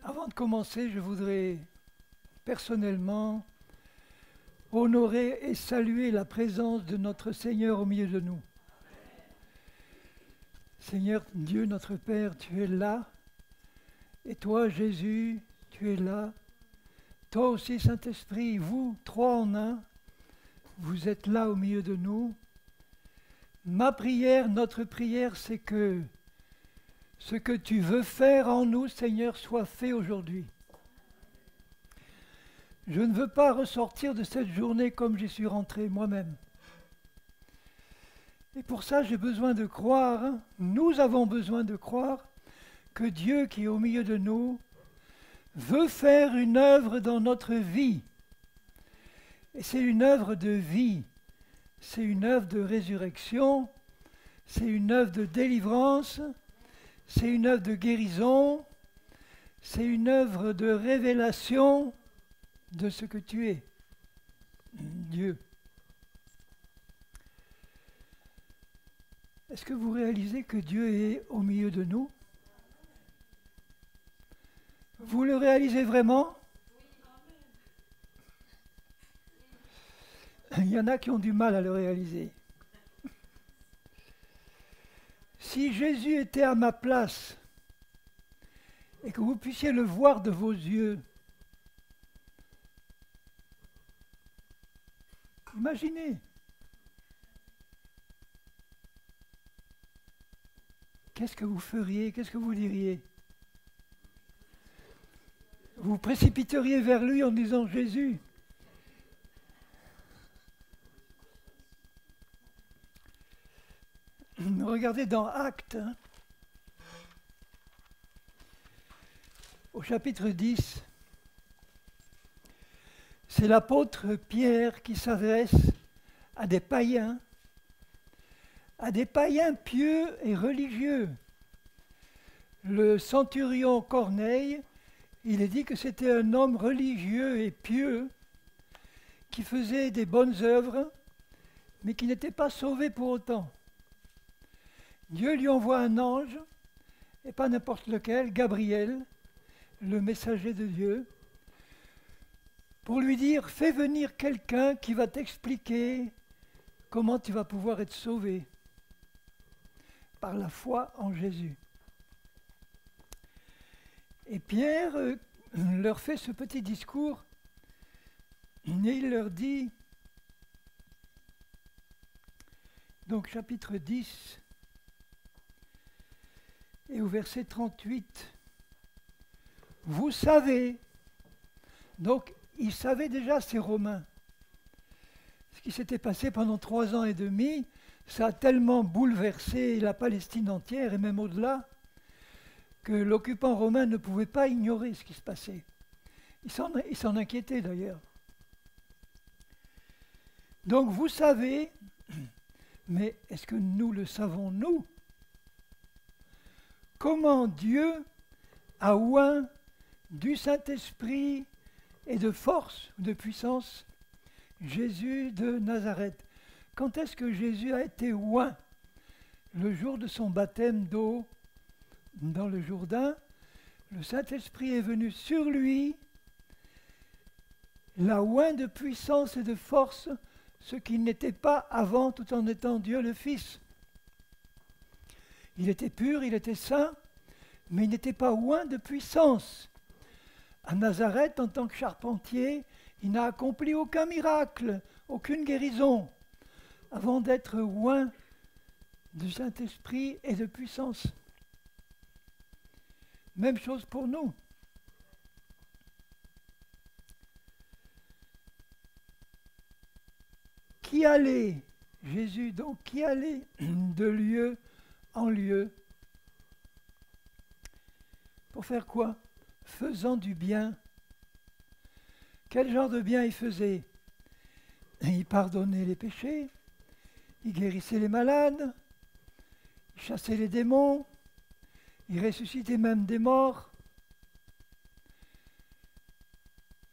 Avant de commencer, je voudrais personnellement honorer et saluer la présence de notre Seigneur au milieu de nous. Seigneur Dieu, notre Père, tu es là. Et toi, Jésus, tu es là. Toi aussi, Saint-Esprit, vous, trois en un, vous êtes là au milieu de nous. Ma prière, notre prière, c'est que ce que tu veux faire en nous, Seigneur, soit fait aujourd'hui. Je ne veux pas ressortir de cette journée comme j'y suis rentré moi-même. Et pour ça, j'ai besoin de croire, nous avons besoin de croire que Dieu qui est au milieu de nous veut faire une œuvre dans notre vie. Et c'est une œuvre de vie, c'est une œuvre de résurrection, c'est une œuvre de délivrance, c'est une œuvre de guérison, c'est une œuvre de révélation de ce que tu es, Dieu. Est-ce que vous réalisez que Dieu est au milieu de nous? Vous le réalisez vraiment? Il y en a qui ont du mal à le réaliser. Si Jésus était à ma place et que vous puissiez le voir de vos yeux, imaginez. Qu'est-ce que vous feriez? Qu'est-ce que vous diriez? Vous vous précipiteriez vers lui en disant Jésus. Regardez dans Actes, au chapitre 10, c'est l'apôtre Pierre qui s'adresse à des païens pieux et religieux. Le centurion Corneille, il est dit que c'était un homme religieux et pieux qui faisait des bonnes œuvres, mais qui n'était pas sauvé pour autant. Dieu lui envoie un ange, et pas n'importe lequel, Gabriel, le messager de Dieu, pour lui dire, fais venir quelqu'un qui va t'expliquer comment tu vas pouvoir être sauvé par la foi en Jésus. Et Pierre leur fait ce petit discours, et il leur dit, donc chapitre 10, et au verset 38, vous savez, donc ils savaient déjà ces Romains, ce qui s'était passé pendant 3 ans et demi, ça a tellement bouleversé la Palestine entière et même au-delà, que l'occupant romain ne pouvait pas ignorer ce qui se passait. Il s'en inquiétait d'ailleurs. Donc vous savez, mais est-ce que nous le savons nous? Comment Dieu a oint du Saint-Esprit et de force, de puissance, Jésus de Nazareth. Quand est-ce que Jésus a été oint? Le jour de son baptême d'eau dans le Jourdain, le Saint-Esprit est venu sur lui, l'a oint de puissance et de force, ce qu'il n'était pas avant tout en étant Dieu le Fils. Il était pur, il était saint, mais il n'était pas oint de puissance. À Nazareth, en tant que charpentier, il n'a accompli aucun miracle, aucune guérison, avant d'être oint du Saint-Esprit et de puissance. Même chose pour nous. Qui allait, Jésus donc, qui allait de lieu en lieu pour faire quoi? Faisant du bien. Quel genre de bien il faisait? Il pardonnait les péchés, il guérissait les malades, il chassait les démons, il ressuscitait même des morts,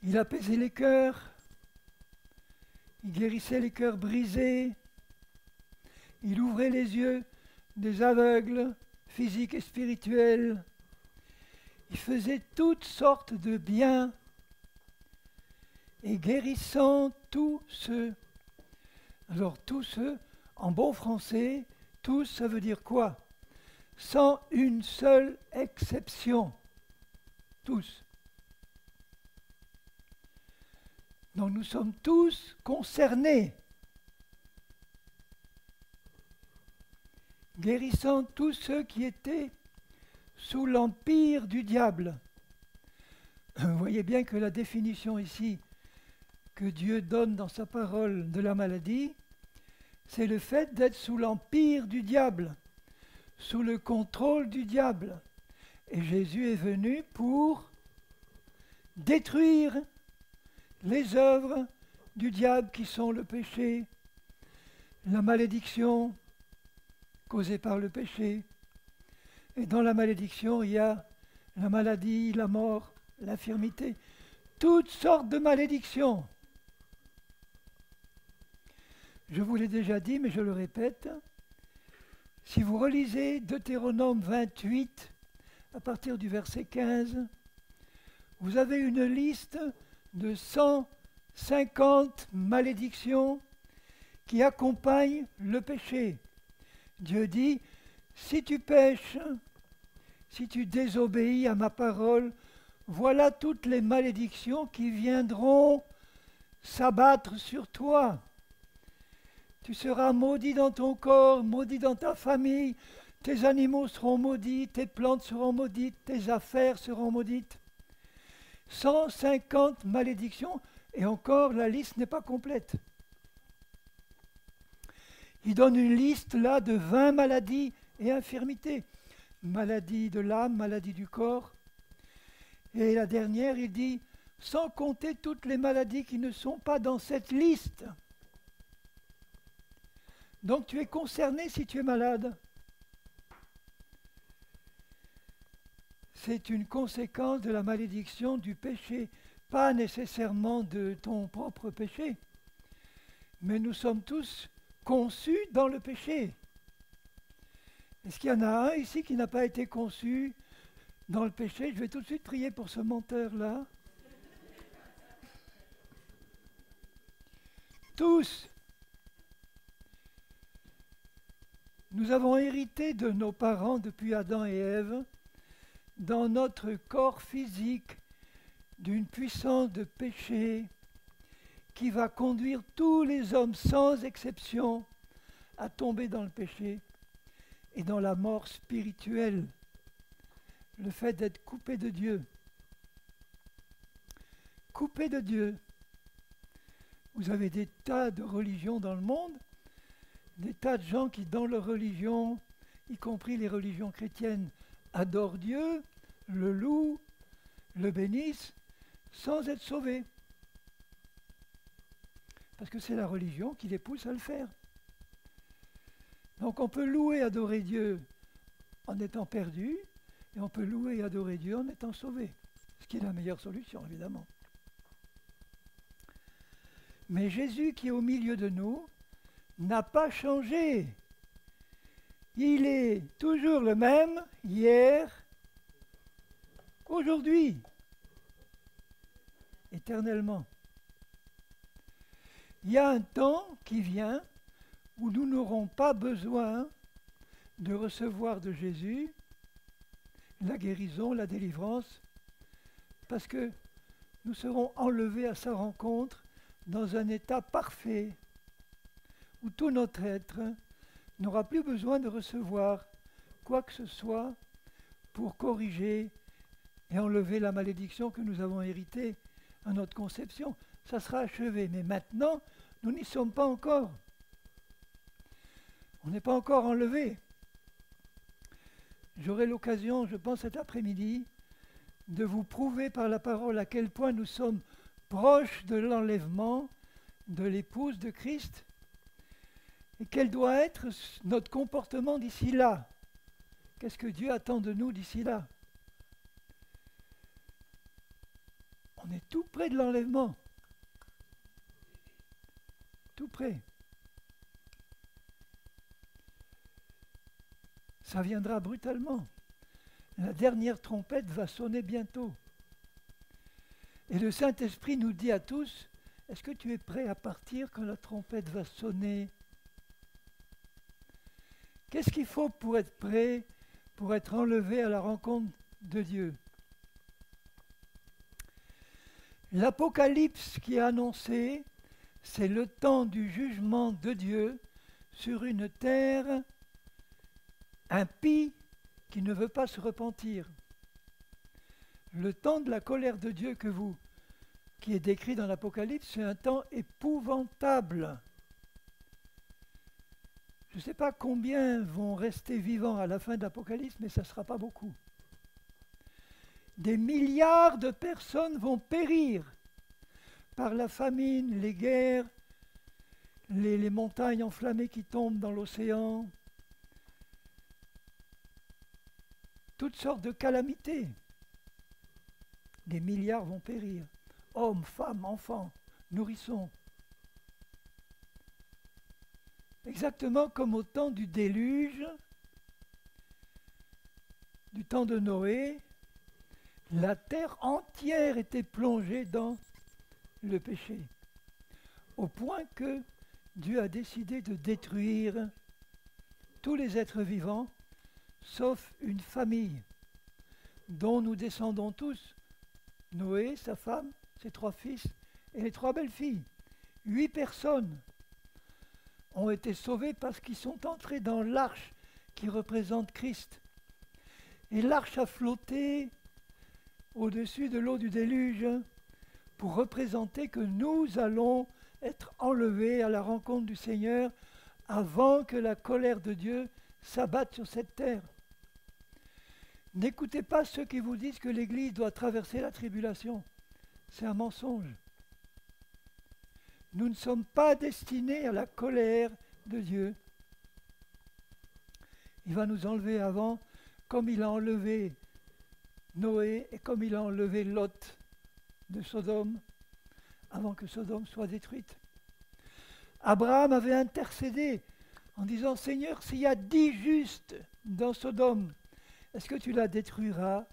il apaisait les cœurs, il guérissait les cœurs brisés, il ouvrait les yeux des aveugles, physiques et spirituels, Il faisait toutes sortes de biens et guérissant tous ceux. Alors tous ceux, en bon français, tous, ça veut dire quoi? Sans une seule exception. Tous. Donc nous sommes tous concernés. Guérissant tous ceux qui étaient sous l'empire du diable. Vous voyez bien que la définition ici que Dieu donne dans sa parole de la maladie, c'est le fait d'être sous l'empire du diable, sous le contrôle du diable. Et Jésus est venu pour détruire les œuvres du diable qui sont le péché, la malédiction causée par le péché. Et dans la malédiction, il y a la maladie, la mort, l'infirmité, toutes sortes de malédictions. Je vous l'ai déjà dit, mais je le répète, si vous relisez Deutéronome 28, à partir du verset 15, vous avez une liste de 150 malédictions qui accompagnent le péché. Dieu dit, si tu pèches, si tu désobéis à ma parole, voilà toutes les malédictions qui viendront s'abattre sur toi. Tu seras maudit dans ton corps, maudit dans ta famille, tes animaux seront maudits, tes plantes seront maudites, tes affaires seront maudites. 150 malédictions, et encore la liste n'est pas complète. Il donne une liste là de 20 maladies et infirmités. Maladie de l'âme, maladie du corps. Et la dernière, il dit, sans compter toutes les maladies qui ne sont pas dans cette liste. Donc tu es concerné si tu es malade. C'est une conséquence de la malédiction du péché, pas nécessairement de ton propre péché. Mais nous sommes tous conçus dans le péché. Est-ce qu'il y en a un ici qui n'a pas été conçu dans le péché? Je vais tout de suite prier pour ce menteur-là. Tous. Nous avons hérité de nos parents depuis Adam et Ève, dans notre corps physique, d'une puissance de péché qui va conduire tous les hommes sans exception à tomber dans le péché et dans la mort spirituelle, le fait d'être coupé de Dieu. Coupé de Dieu. Vous avez des tas de religions dans le monde, des tas de gens qui, dans leur religion, y compris les religions chrétiennes, adorent Dieu, le louent, le bénissent, sans être sauvés. Parce que c'est la religion qui les pousse à le faire. Donc on peut louer et adorer Dieu en étant perdu, et on peut louer et adorer Dieu en étant sauvé. Ce qui est la meilleure solution, évidemment. Mais Jésus qui est au milieu de nous n'a pas changé. Il est toujours le même, hier, aujourd'hui, éternellement. Il y a un temps qui vient où nous n'aurons pas besoin de recevoir de Jésus la guérison, la délivrance, parce que nous serons enlevés à sa rencontre dans un état parfait, où tout notre être n'aura plus besoin de recevoir quoi que ce soit pour corriger et enlever la malédiction que nous avons héritée à notre conception. Ça sera achevé, mais maintenant, nous n'y sommes pas encore. On n'est pas encore enlevé. J'aurai l'occasion, je pense cet après-midi, de vous prouver par la parole à quel point nous sommes proches de l'enlèvement de l'épouse de Christ et quel doit être notre comportement d'ici là. Qu'est-ce que Dieu attend de nous d'ici là? On est tout près de l'enlèvement. Tout près. Ça viendra brutalement. La dernière trompette va sonner bientôt. Et le Saint-Esprit nous dit à tous, est-ce que tu es prêt à partir quand la trompette va sonner? Qu'est-ce qu'il faut pour être prêt, pour être enlevé à la rencontre de Dieu? L'Apocalypse qui est annoncé, c'est le temps du jugement de Dieu sur une terre impie qui ne veut pas se repentir. Le temps de la colère de Dieu qui est décrit dans l'Apocalypse, c'est un temps épouvantable. Je ne sais pas combien vont rester vivants à la fin de l'Apocalypse, mais ça ne sera pas beaucoup. Des milliards de personnes vont périr par la famine, les guerres, les montagnes enflammées qui tombent dans l'océan, toutes sortes de calamités. Des milliards vont périr. Hommes, femmes, enfants, nourrissons. Exactement comme au temps du déluge, du temps de Noé, la terre entière était plongée dans le péché, au point que Dieu a décidé de détruire tous les êtres vivants, sauf une famille dont nous descendons tous, Noé, sa femme, ses 3 fils et les 3 belles-filles. 8 personnes ont été sauvées parce qu'ils sont entrés dans l'arche qui représente Christ. Et l'arche a flotté au-dessus de l'eau du déluge pour représenter que nous allons être enlevés à la rencontre du Seigneur avant que la colère de Dieu s'abatte sur cette terre. N'écoutez pas ceux qui vous disent que l'Église doit traverser la tribulation. C'est un mensonge. Nous ne sommes pas destinés à la colère de Dieu. Il va nous enlever avant, comme il a enlevé Noé et comme il a enlevé Lot de Sodome, avant que Sodome soit détruite. Abraham avait intercédé en disant, Seigneur, s'il y a 10 justes dans Sodome, est-ce que tu la détruiras?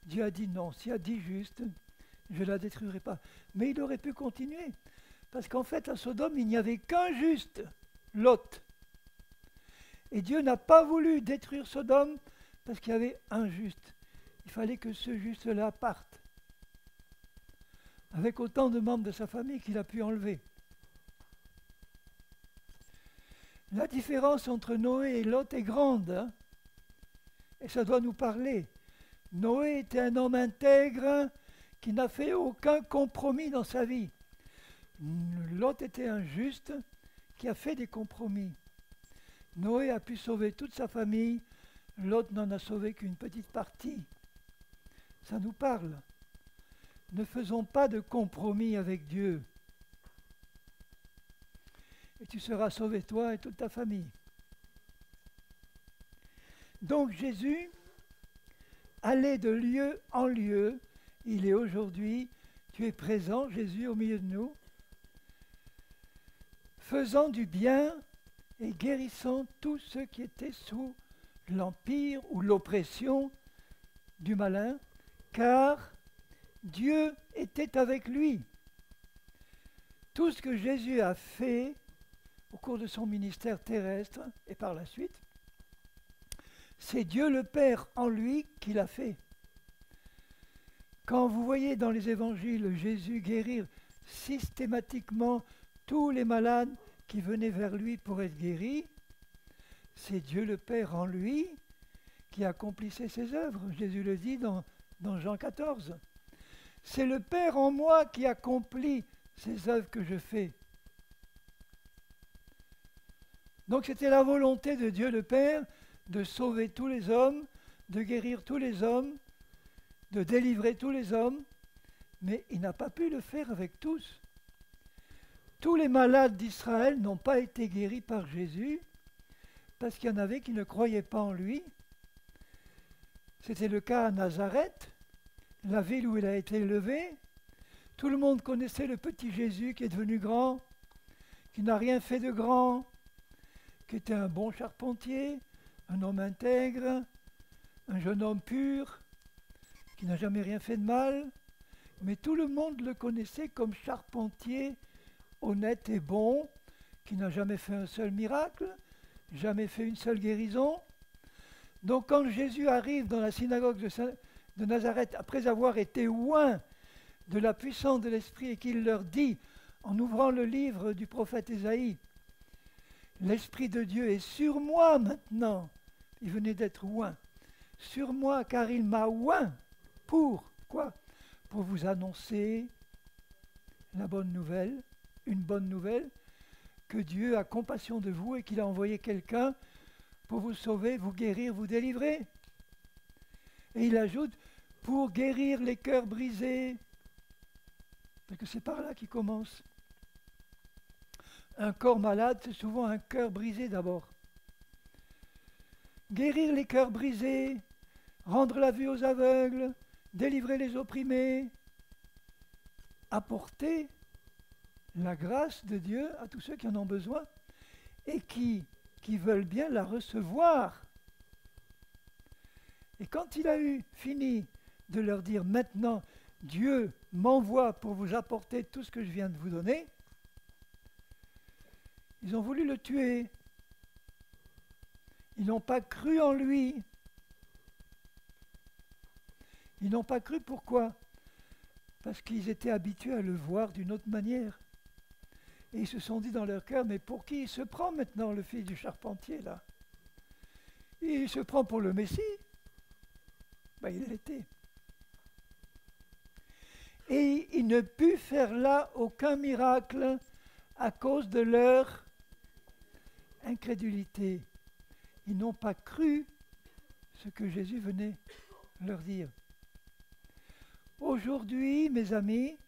Dieu a dit non, s'il y a 10 justes, je ne la détruirai pas. Mais il aurait pu continuer, parce qu'en fait, à Sodome, il n'y avait qu'un juste, Lot. Et Dieu n'a pas voulu détruire Sodome, parce qu'il y avait un juste. Il fallait que ce juste-là parte, avec autant de membres de sa famille qu'il a pu enlever. La différence entre Noé et Lot est grande, hein, et ça doit nous parler. Noé était un homme intègre qui n'a fait aucun compromis dans sa vie. Lot était un juste qui a fait des compromis. Noé a pu sauver toute sa famille, Lot n'en a sauvé qu'une petite partie. Ça nous parle. Ne faisons pas de compromis avec Dieu. Et tu seras sauvé toi et toute ta famille. Donc Jésus allait de lieu en lieu. Il est aujourd'hui, tu es présent, Jésus, au milieu de nous, faisant du bien et guérissant tous ceux qui étaient sous l'empire ou l'oppression du malin, car Dieu était avec lui. Tout ce que Jésus a fait au cours de son ministère terrestre et par la suite, c'est Dieu le Père en lui qui l'a fait. Quand vous voyez dans les évangiles Jésus guérir systématiquement tous les malades qui venaient vers lui pour être guéris, c'est Dieu le Père en lui qui accomplissait ses œuvres. Jésus le dit dans Jean 14. C'est le Père en moi qui accomplit ces œuvres que je fais. Donc c'était la volonté de Dieu le Père de sauver tous les hommes, de guérir tous les hommes, de délivrer tous les hommes, mais il n'a pas pu le faire avec tous. Tous les malades d'Israël n'ont pas été guéris par Jésus, parce qu'il y en avait qui ne croyaient pas en lui. C'était le cas à Nazareth, la ville où il a été élevé. Tout le monde connaissait le petit Jésus qui est devenu grand, qui n'a rien fait de grand, qui était un bon charpentier, un homme intègre, un jeune homme pur, qui n'a jamais rien fait de mal, mais tout le monde le connaissait comme charpentier, honnête et bon, qui n'a jamais fait un seul miracle, jamais fait une seule guérison. Donc quand Jésus arrive dans la synagogue de Nazareth, après avoir été oint de la puissance de l'Esprit, et qu'il leur dit, en ouvrant le livre du prophète Ésaïe, « L'Esprit de Dieu est sur moi maintenant », il venait d'être oint, « sur moi car il m'a oint. » Pour quoi? Pour vous annoncer la bonne nouvelle, une bonne nouvelle, que Dieu a compassion de vous et qu'il a envoyé quelqu'un pour vous sauver, vous guérir, vous délivrer. Et il ajoute, pour guérir les cœurs brisés, parce que c'est par là qu'il commence. Un corps malade, c'est souvent un cœur brisé d'abord. Guérir les cœurs brisés, rendre la vue aux aveugles, délivrer les opprimés, apporter la grâce de Dieu à tous ceux qui en ont besoin et qui veulent bien la recevoir. Et quand il a eu fini de leur dire maintenant, Dieu m'envoie pour vous apporter tout ce que je viens de vous donner, ils ont voulu le tuer. Ils n'ont pas cru en lui. Ils n'ont pas cru, pourquoi? Parce qu'ils étaient habitués à le voir d'une autre manière. Et ils se sont dit dans leur cœur, mais pour qui il se prend maintenant, le fils du charpentier, là? Il se prend pour le Messie. Ben, il l'était. Et il ne put faire là aucun miracle à cause de leur incrédulité. Ils n'ont pas cru ce que Jésus venait leur dire. Aujourd'hui, mes amis,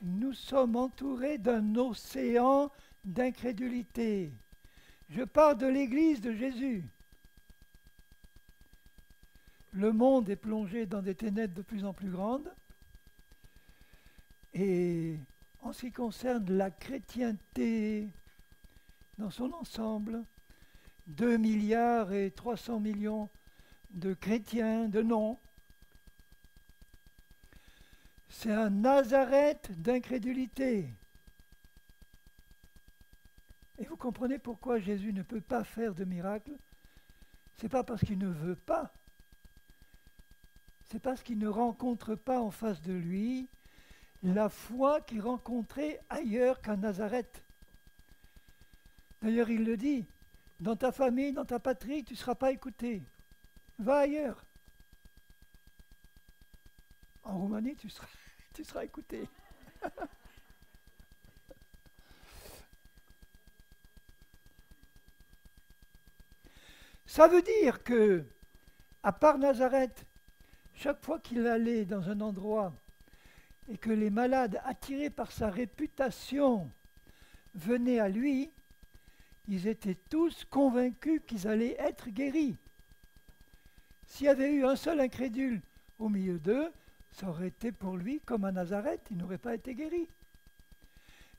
nous sommes entourés d'un océan d'incrédulité. Je parle de l'Église de Jésus. Le monde est plongé dans des ténèbres de plus en plus grandes. Et en ce qui concerne la chrétienté dans son ensemble, 2 milliards et 300 millions de chrétiens, de noms, c'est un Nazareth d'incrédulité. Et vous comprenez pourquoi Jésus ne peut pas faire de miracle? Ce n'est pas parce qu'il ne veut pas. C'est parce qu'il ne rencontre pas en face de lui la foi qu'il rencontrait ailleurs qu'à Nazareth. D'ailleurs, il le dit, dans ta famille, dans ta patrie, tu ne seras pas écouté. Va ailleurs. En Roumanie, tu seras écouté. Ça veut dire que, à part Nazareth, chaque fois qu'il allait dans un endroit et que les malades, attirés par sa réputation, venaient à lui, ils étaient tous convaincus qu'ils allaient être guéris. S'il y avait eu un seul incrédule au milieu d'eux, ça aurait été pour lui comme à Nazareth, il n'aurait pas été guéri.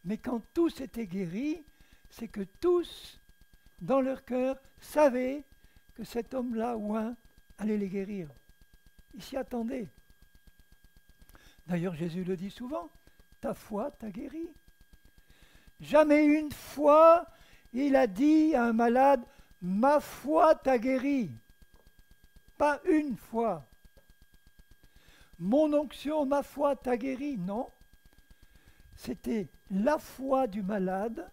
Mais quand tous étaient guéris, c'est que tous, dans leur cœur, savaient que cet homme-là, oint, allait les guérir. Ils s'y attendaient. D'ailleurs, Jésus le dit souvent, ta foi t'a guéri. Jamais une fois, il a dit à un malade, ma foi t'a guéri. Pas une fois. Mon onction, ma foi t'a guéri. Non. C'était la foi du malade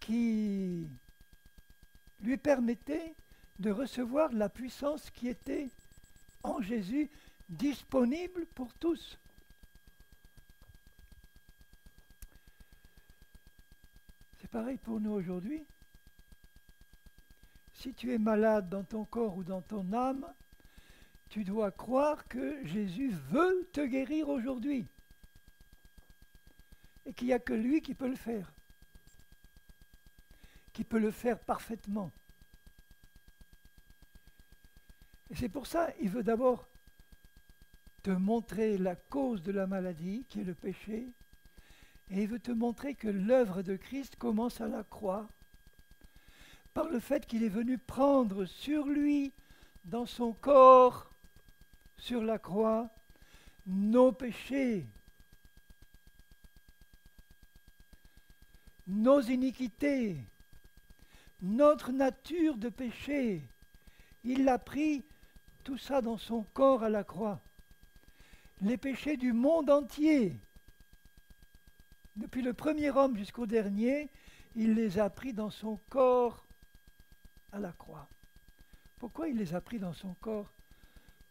qui lui permettait de recevoir la puissance qui était en Jésus, disponible pour tous. C'est pareil pour nous aujourd'hui. Si tu es malade dans ton corps ou dans ton âme, tu dois croire que Jésus veut te guérir aujourd'hui. Et qu'il n'y a que lui qui peut le faire. Qui peut le faire parfaitement. Et c'est pour ça qu'il veut d'abord te montrer la cause de la maladie, qui est le péché, et il veut te montrer que l'œuvre de Christ commence à la croix, par le fait qu'il est venu prendre sur lui, dans son corps sur la croix nos péchés, nos iniquités, notre nature de péché. Il a pris tout ça dans son corps à la croix. Les péchés du monde entier, depuis le premier homme jusqu'au dernier, il les a pris dans son corps à la croix. Pourquoi il les a pris dans son corps?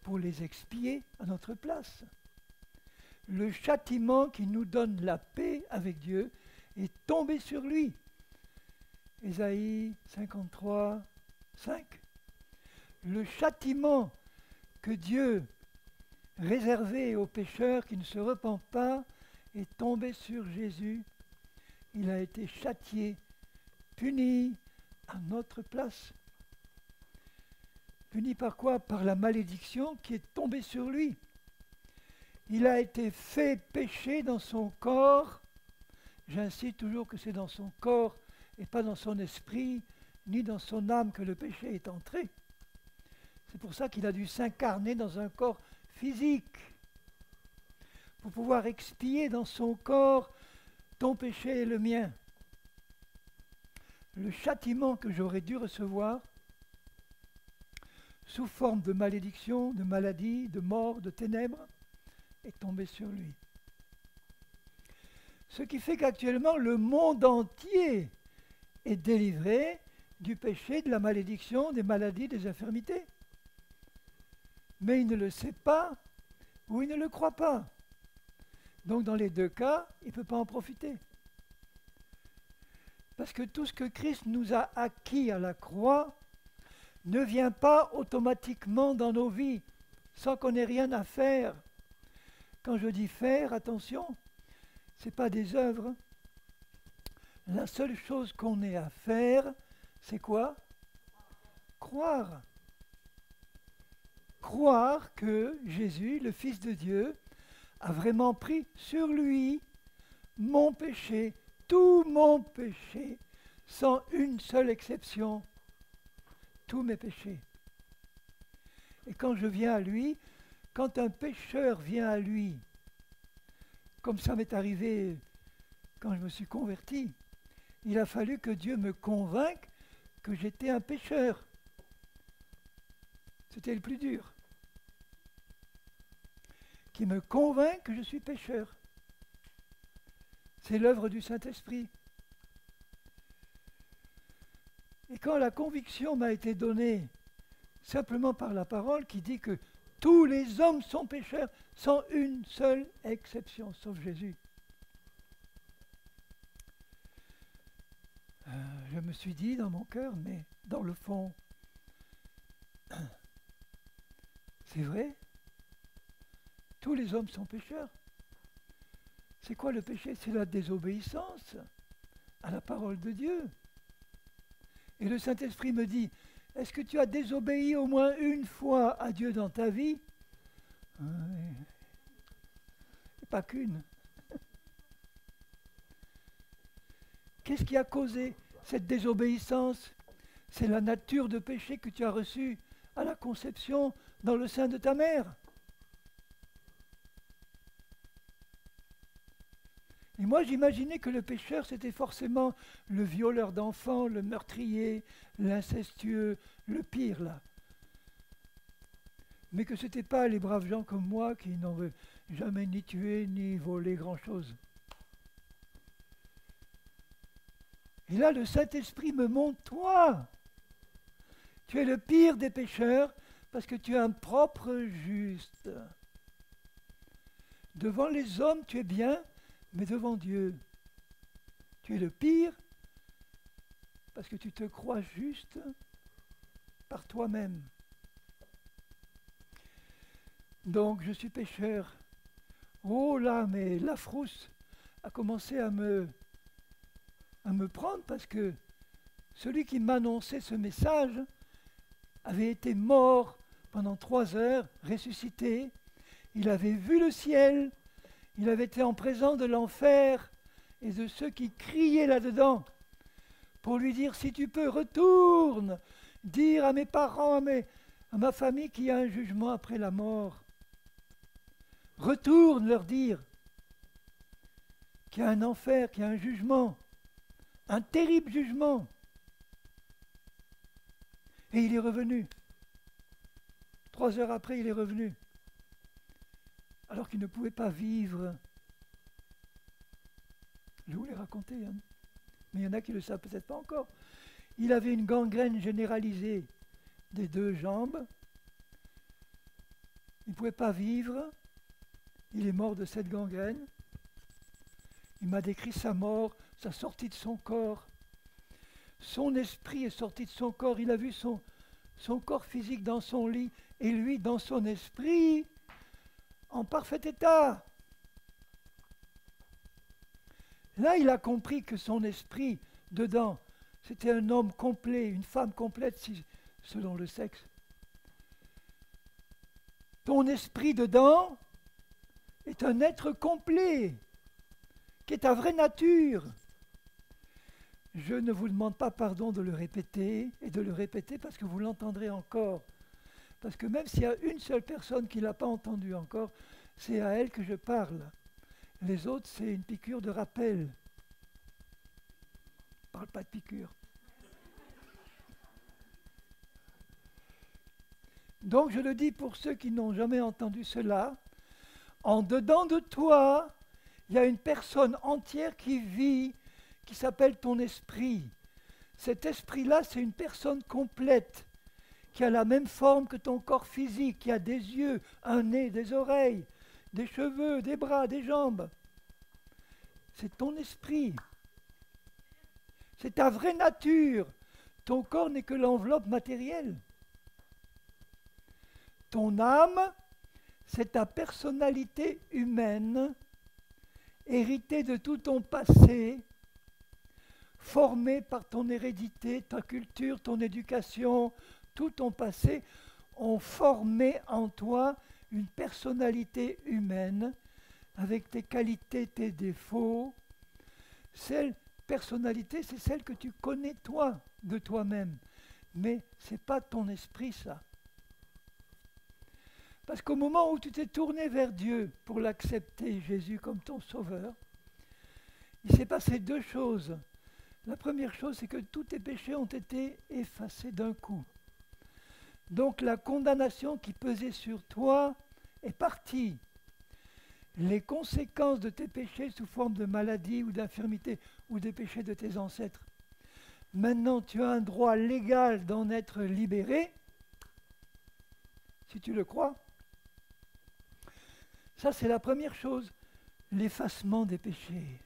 Pour les expier à notre place. Le châtiment qui nous donne la paix avec Dieu est tombé sur lui. Ésaïe 53, 5. Le châtiment que Dieu réservait aux pécheurs qui ne se repentent pas est tombé sur Jésus. Il a été châtié, puni à notre place. Puni par quoi? Par la malédiction qui est tombée sur lui. Il a été fait pécher dans son corps. J'insiste toujours que c'est dans son corps et pas dans son esprit, ni dans son âme que le péché est entré. C'est pour ça qu'il a dû s'incarner dans un corps physique, pour pouvoir expier dans son corps ton péché et le mien. Le châtiment que j'aurais dû recevoir, sous forme de malédiction, de maladie, de mort, de ténèbres, est tombé sur lui. Ce qui fait qu'actuellement, le monde entier est délivré du péché, de la malédiction, des maladies, des infirmités. Mais il ne le sait pas ou il ne le croit pas. Donc dans les deux cas, il ne peut pas en profiter. Parce que tout ce que Christ nous a acquis à la croix ne vient pas automatiquement dans nos vies, sans qu'on ait rien à faire. Quand je dis faire, attention, ce n'est pas des œuvres. La seule chose qu'on ait à faire, c'est quoi? Croire. Croire que Jésus, le Fils de Dieu, a vraiment pris sur lui mon péché, tout mon péché, sans une seule exception, tous mes péchés. Et quand je viens à lui, quand un pécheur vient à lui, comme ça m'est arrivé quand je me suis converti, il a fallu que Dieu me convainque que j'étais un pécheur. C'était le plus dur. Qui me convainc que je suis pécheur. C'est l'œuvre du Saint-Esprit. Et quand la conviction m'a été donnée simplement par la parole qui dit que tous les hommes sont pécheurs, sans une seule exception, sauf Jésus. Je me suis dit dans mon cœur, mais dans le fond, c'est vrai, tous les hommes sont pécheurs. C'est quoi le péché? C'est la désobéissance à la parole de Dieu. Et le Saint-Esprit me dit, est-ce que tu as désobéi au moins une fois à Dieu dans ta vie? Pas qu'une. Qu'est-ce qui a causé cette désobéissance? C'est la nature de péché que tu as reçue à la conception dans le sein de ta mère. Et moi, j'imaginais que le pécheur, c'était forcément le violeur d'enfants, le meurtrier, l'incestueux, le pire, là. Mais que ce n'était pas les braves gens comme moi qui n'en veulent jamais ni tuer, ni voler grand-chose. Et là, le Saint-Esprit me montre, toi, tu es le pire des pécheurs parce que tu es un propre juste. Devant les hommes, tu es bien, mais devant Dieu, tu es le pire parce que tu te crois juste par toi-même. Donc, je suis pécheur. Oh là, mais la frousse a commencé à me prendre parce que celui qui m'annonçait ce message avait été mort pendant 3 heures, ressuscité. Il avait vu le ciel. Il avait été en présence de l'enfer et de ceux qui criaient là-dedans pour lui dire, si tu peux, retourne, dire à mes parents, à ma famille qu'il y a un jugement après la mort. Retourne leur dire qu'il y a un enfer, qu'il y a un jugement, un terrible jugement. Et il est revenu. 3 heures après, il est revenu. Alors qu'il ne pouvait pas vivre. Je vous l'ai raconté, hein. Mais il y en a qui ne le savent peut-être pas encore. Il avait une gangrène généralisée des 2 jambes. Il ne pouvait pas vivre. Il est mort de cette gangrène. Il m'a décrit sa mort, sa sortie de son corps. Son esprit est sorti de son corps. Il a vu son corps physique dans son lit et lui dans son esprit en parfait état. Là, il a compris que son esprit, dedans, c'était un homme complet, une femme complète, selon le sexe. Ton esprit dedans est un être complet, qui est ta vraie nature. Je ne vous demande pas pardon de le répéter, et de le répéter parce que vous l'entendrez encore. Parce que même s'il y a une seule personne qui ne l'a pas entendu encore, c'est à elle que je parle. Les autres, c'est une piqûre de rappel. Je ne parle pas de piqûre. Donc je le dis pour ceux qui n'ont jamais entendu cela, en dedans de toi, il y a une personne entière qui vit, qui s'appelle ton esprit. Cet esprit-là, c'est une personne complète, qui a la même forme que ton corps physique, qui a des yeux, un nez, des oreilles, des cheveux, des bras, des jambes. C'est ton esprit. C'est ta vraie nature. Ton corps n'est que l'enveloppe matérielle. Ton âme, c'est ta personnalité humaine, héritée de tout ton passé, formée par ton hérédité, ta culture, ton éducation, tout ton passé, ont formé en toi une personnalité humaine avec tes qualités, tes défauts. Cette personnalité, c'est celle que tu connais toi, de toi-même. Mais ce n'est pas ton esprit, ça. Parce qu'au moment où tu t'es tourné vers Dieu pour l'accepter, Jésus, comme ton sauveur, il s'est passé 2 choses. La première chose, c'est que tous tes péchés ont été effacés d'un coup. Donc la condamnation qui pesait sur toi est partie. Les conséquences de tes péchés sous forme de maladie ou d'infirmité ou des péchés de tes ancêtres. Maintenant, tu as un droit légal d'en être libéré, si tu le crois. Ça, c'est la première chose, l'effacement des péchés.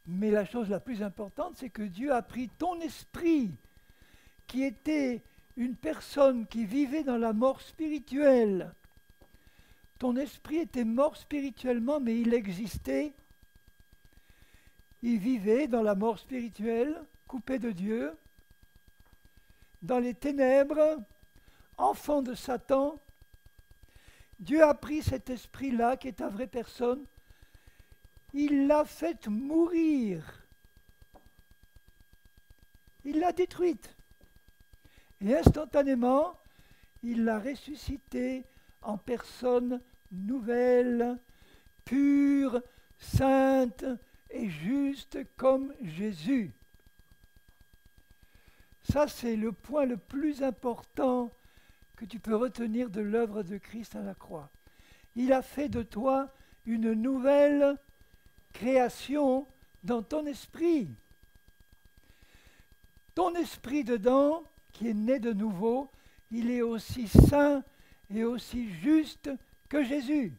Mais la chose la plus importante, c'est que Dieu a pris ton esprit, qui était une personne qui vivait dans la mort spirituelle. Ton esprit était mort spirituellement, mais il existait. Il vivait dans la mort spirituelle, coupé de Dieu, dans les ténèbres, enfant de Satan. Dieu a pris cet esprit-là, qui est ta vraie personne, il l'a fait mourir. Il l'a détruite. Et instantanément, il l'a ressuscité en personne nouvelle, pure, sainte et juste comme Jésus. Ça, c'est le point le plus important que tu peux retenir de l'œuvre de Christ à la croix. Il a fait de toi une nouvelle création dans ton esprit. Ton esprit dedans, qui est né de nouveau, il est aussi saint et aussi juste que Jésus.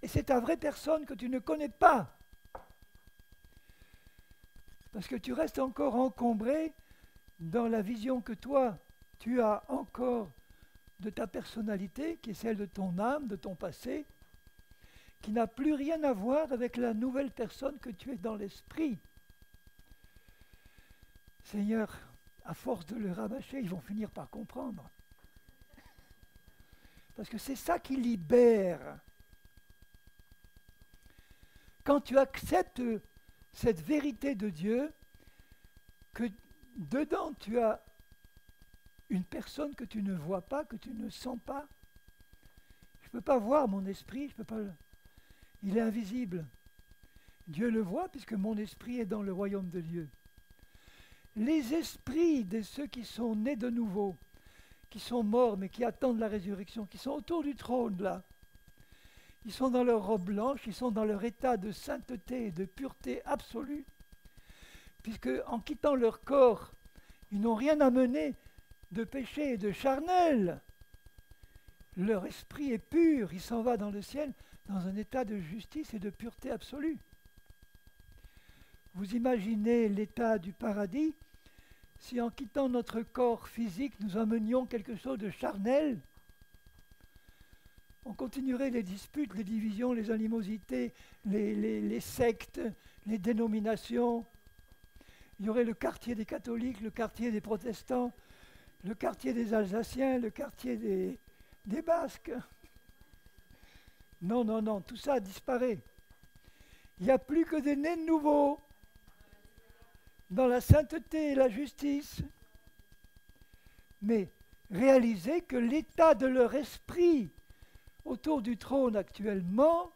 Et c'est ta vraie personne que tu ne connais pas. Parce que tu restes encore encombré dans la vision que toi, tu as encore de ta personnalité, qui est celle de ton âme, de ton passé, qui n'a plus rien à voir avec la nouvelle personne que tu es dans l'esprit. Seigneur, à force de le rabâcher, ils vont finir par comprendre. Parce que c'est ça qui libère. Quand tu acceptes cette vérité de Dieu, que dedans tu as une personne que tu ne vois pas, que tu ne sens pas. Je ne peux pas voir mon esprit, je peux pas. Il est invisible. Dieu le voit puisque mon esprit est dans le royaume de Dieu. Les esprits de ceux qui sont nés de nouveau, qui sont morts mais qui attendent la résurrection, qui sont autour du trône là, ils sont dans leur robe blanche, ils sont dans leur état de sainteté et de pureté absolue, puisque en quittant leur corps, ils n'ont rien amené de péché et de charnel. Leur esprit est pur, il s'en va dans le ciel dans un état de justice et de pureté absolue. Vous imaginez l'état du paradis si en quittant notre corps physique nous emmenions quelque chose de charnel? On continuerait les disputes, les divisions, les animosités, les sectes, les dénominations. Il y aurait le quartier des catholiques, le quartier des protestants, le quartier des Alsaciens, le quartier des Basques. Non, non, non, tout ça disparaît. Il n'y a plus que des nés nouveaux dans la sainteté et la justice. Mais réalisez que l'état de leur esprit autour du trône actuellement,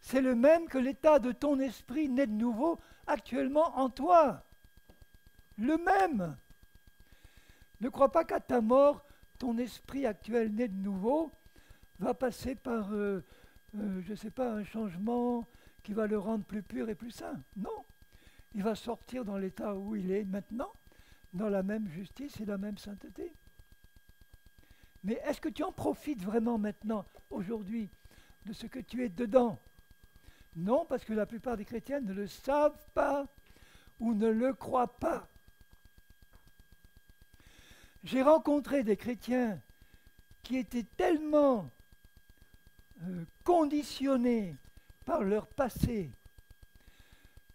c'est le même que l'état de ton esprit né de nouveau actuellement en toi. Le même. Ne crois pas qu'à ta mort, ton esprit actuel né de nouveau va passer par, je ne sais pas, un changement qui va le rendre plus pur et plus saint. Non. Il va sortir dans l'état où il est maintenant, dans la même justice et la même sainteté. Mais est-ce que tu en profites vraiment maintenant, aujourd'hui, de ce que tu es dedans? Non, parce que la plupart des chrétiens ne le savent pas ou ne le croient pas. J'ai rencontré des chrétiens qui étaient tellement conditionnés par leur passé,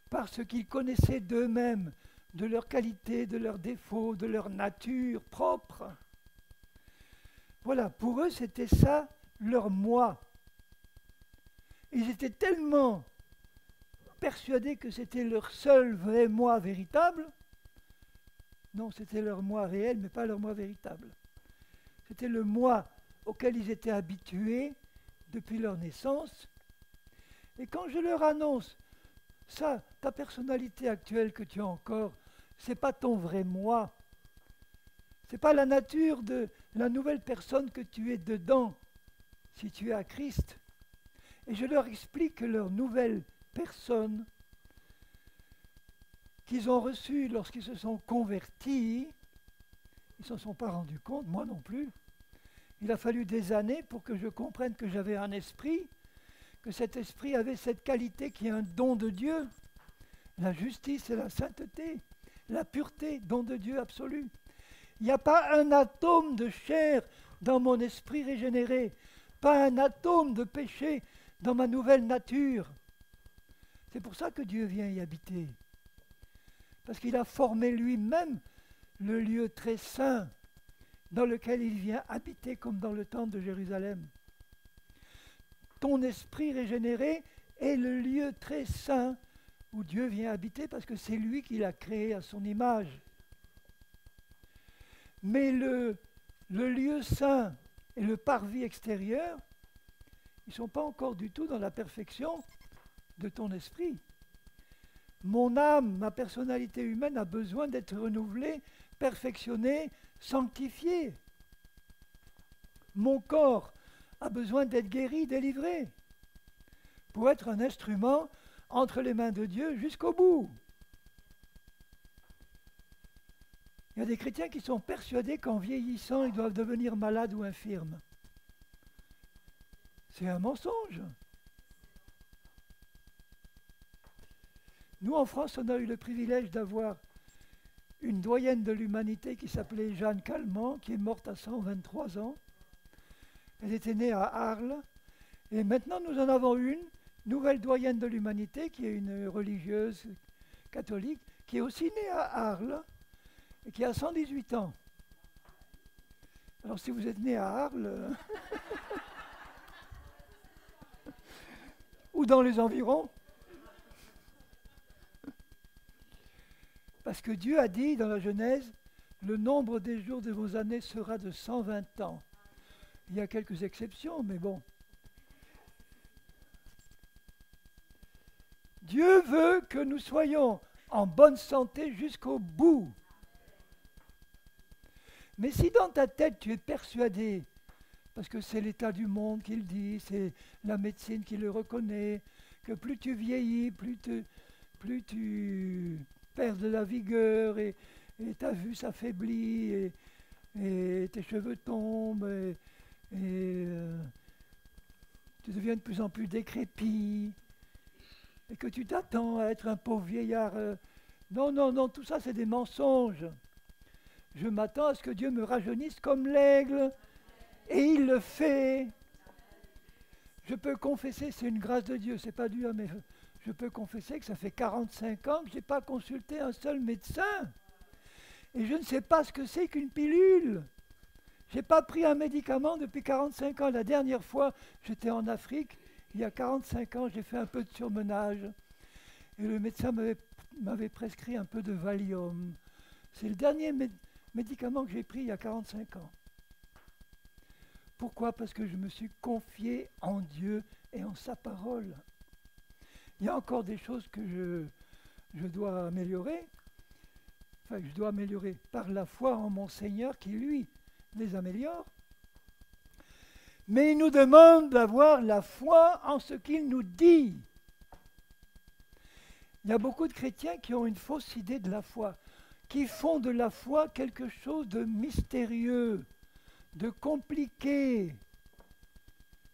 par ce qu'ils connaissaient d'eux-mêmes, de leurs qualités, de leurs défauts, de leur nature propre. Voilà, pour eux, c'était ça, leur moi. Ils étaient tellement persuadés que c'était leur seul vrai moi véritable. Non, c'était leur moi réel, mais pas leur moi véritable. C'était le moi auquel ils étaient habitués depuis leur naissance. Et quand je leur annonce, ça, ta personnalité actuelle que tu as encore, c'est pas ton vrai moi. C'est pas la nature de la nouvelle personne que tu es dedans, si tu es à Christ. Et je leur explique que leur nouvelle personne qu'ils ont reçue lorsqu'ils se sont convertis, ils ne s'en sont pas rendus compte, moi non plus. Il a fallu des années pour que je comprenne que j'avais un esprit, que cet esprit avait cette qualité qui est un don de Dieu, la justice et la sainteté, la pureté, don de Dieu absolu. Il n'y a pas un atome de chair dans mon esprit régénéré, pas un atome de péché dans ma nouvelle nature. C'est pour ça que Dieu vient y habiter. Parce qu'il a formé lui-même le lieu très saint dans lequel il vient habiter comme dans le temple de Jérusalem. Ton esprit régénéré est le lieu très saint où Dieu vient habiter parce que c'est lui qui l'a créé à son image. Mais le lieu saint et le parvis extérieur, ils ne sont pas encore du tout dans la perfection de ton esprit. Mon âme, ma personnalité humaine a besoin d'être renouvelée, perfectionnée, sanctifiée. Mon corps a besoin d'être guéri, délivré, pour être un instrument entre les mains de Dieu jusqu'au bout. Il y a des chrétiens qui sont persuadés qu'en vieillissant, ils doivent devenir malades ou infirmes. C'est un mensonge. Nous, en France, on a eu le privilège d'avoir une doyenne de l'humanité qui s'appelait Jeanne Calment, qui est morte à 123 ans. Elle était née à Arles. Et maintenant, nous en avons une nouvelle doyenne de l'humanité, qui est une religieuse catholique, qui est aussi née à Arles, et qui a 118 ans. Alors, si vous êtes né à Arles, ou dans les environs, parce que Dieu a dit dans la Genèse, le nombre des jours de vos années sera de 120 ans. Il y a quelques exceptions, mais bon. Dieu veut que nous soyons en bonne santé jusqu'au bout. Mais si dans ta tête tu es persuadé, parce que c'est l'état du monde qui le dit, c'est la médecine qui le reconnaît, que plus tu vieillis, plus tu perds de la vigueur et ta vue s'affaiblit et tes cheveux tombent et tu deviens de plus en plus décrépit et que tu t'attends à être un pauvre vieillard. Non, non, non, tout ça c'est des mensonges. Je m'attends à ce que Dieu me rajeunisse comme l'aigle et il le fait. Je peux confesser, c'est une grâce de Dieu, c'est pas dû à mes... Je peux confesser que ça fait 45 ans que je n'ai pas consulté un seul médecin. Et je ne sais pas ce que c'est qu'une pilule. Je n'ai pas pris un médicament depuis 45 ans. La dernière fois, j'étais en Afrique. Il y a 45 ans, j'ai fait un peu de surmenage. Et le médecin m'avait prescrit un peu de Valium. C'est le dernier médicament que j'ai pris il y a 45 ans. Pourquoi? Parce que je me suis confié en Dieu et en sa parole. Il y a encore des choses que je dois améliorer. Enfin, je dois améliorer par la foi en mon Seigneur qui, lui, les améliore. Mais il nous demande d'avoir la foi en ce qu'il nous dit. Il y a beaucoup de chrétiens qui ont une fausse idée de la foi, qui font de la foi quelque chose de mystérieux, de compliqué,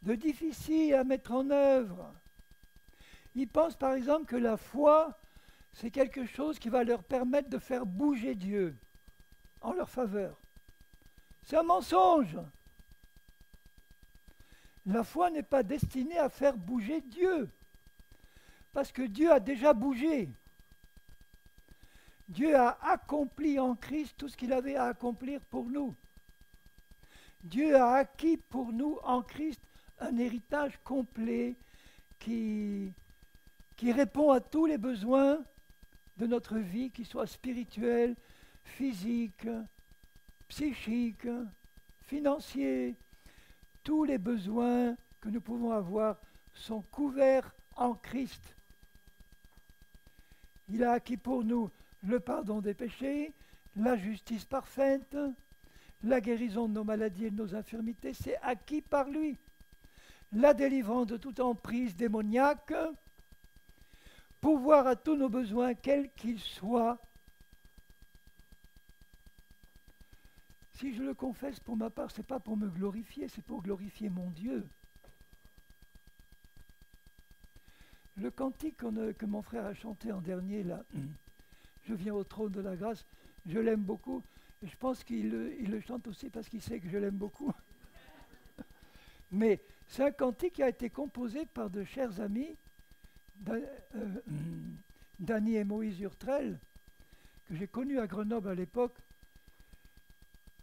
de difficile à mettre en œuvre. Ils pensent par exemple que la foi, c'est quelque chose qui va leur permettre de faire bouger Dieu en leur faveur. C'est un mensonge. La foi n'est pas destinée à faire bouger Dieu, parce que Dieu a déjà bougé. Dieu a accompli en Christ tout ce qu'il avait à accomplir pour nous. Dieu a acquis pour nous en Christ un héritage complet qui répond à tous les besoins de notre vie, qu'ils soient spirituels, physiques, psychiques, financiers. Tous les besoins que nous pouvons avoir sont couverts en Christ. Il a acquis pour nous le pardon des péchés, la justice parfaite, la guérison de nos maladies et de nos infirmités, c'est acquis par lui. La délivrance de toute emprise démoniaque, pouvoir à tous nos besoins, quels qu'ils soient. Si je le confesse pour ma part, ce n'est pas pour me glorifier, c'est pour glorifier mon Dieu. Le cantique que mon frère a chanté en dernier, là, je viens au trône de la grâce, je l'aime beaucoup. Et je pense qu'il le chante aussi parce qu'il sait que je l'aime beaucoup. Mais c'est un cantique qui a été composé par de chers amis, Dany et Moïse Urtrel, que j'ai connus à Grenoble à l'époque,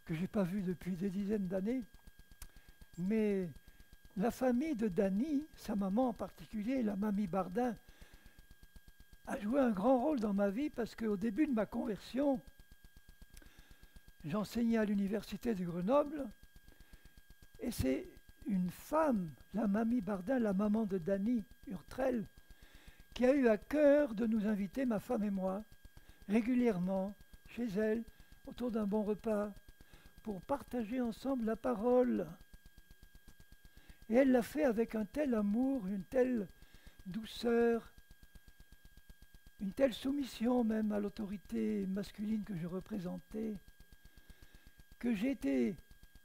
que je n'ai pas vu depuis des dizaines d'années. Mais la famille de Dany, sa maman en particulier, la mamie Bardin, a joué un grand rôle dans ma vie parce qu'au début de ma conversion, j'enseignais à l'université de Grenoble et c'est une femme, la mamie Bardin, la maman de Dany Urtrel, qui a eu à cœur de nous inviter, ma femme et moi, régulièrement chez elle, autour d'un bon repas, pour partager ensemble la parole. Et elle l'a fait avec un tel amour, une telle douceur, une telle soumission même à l'autorité masculine que je représentais, que j'ai été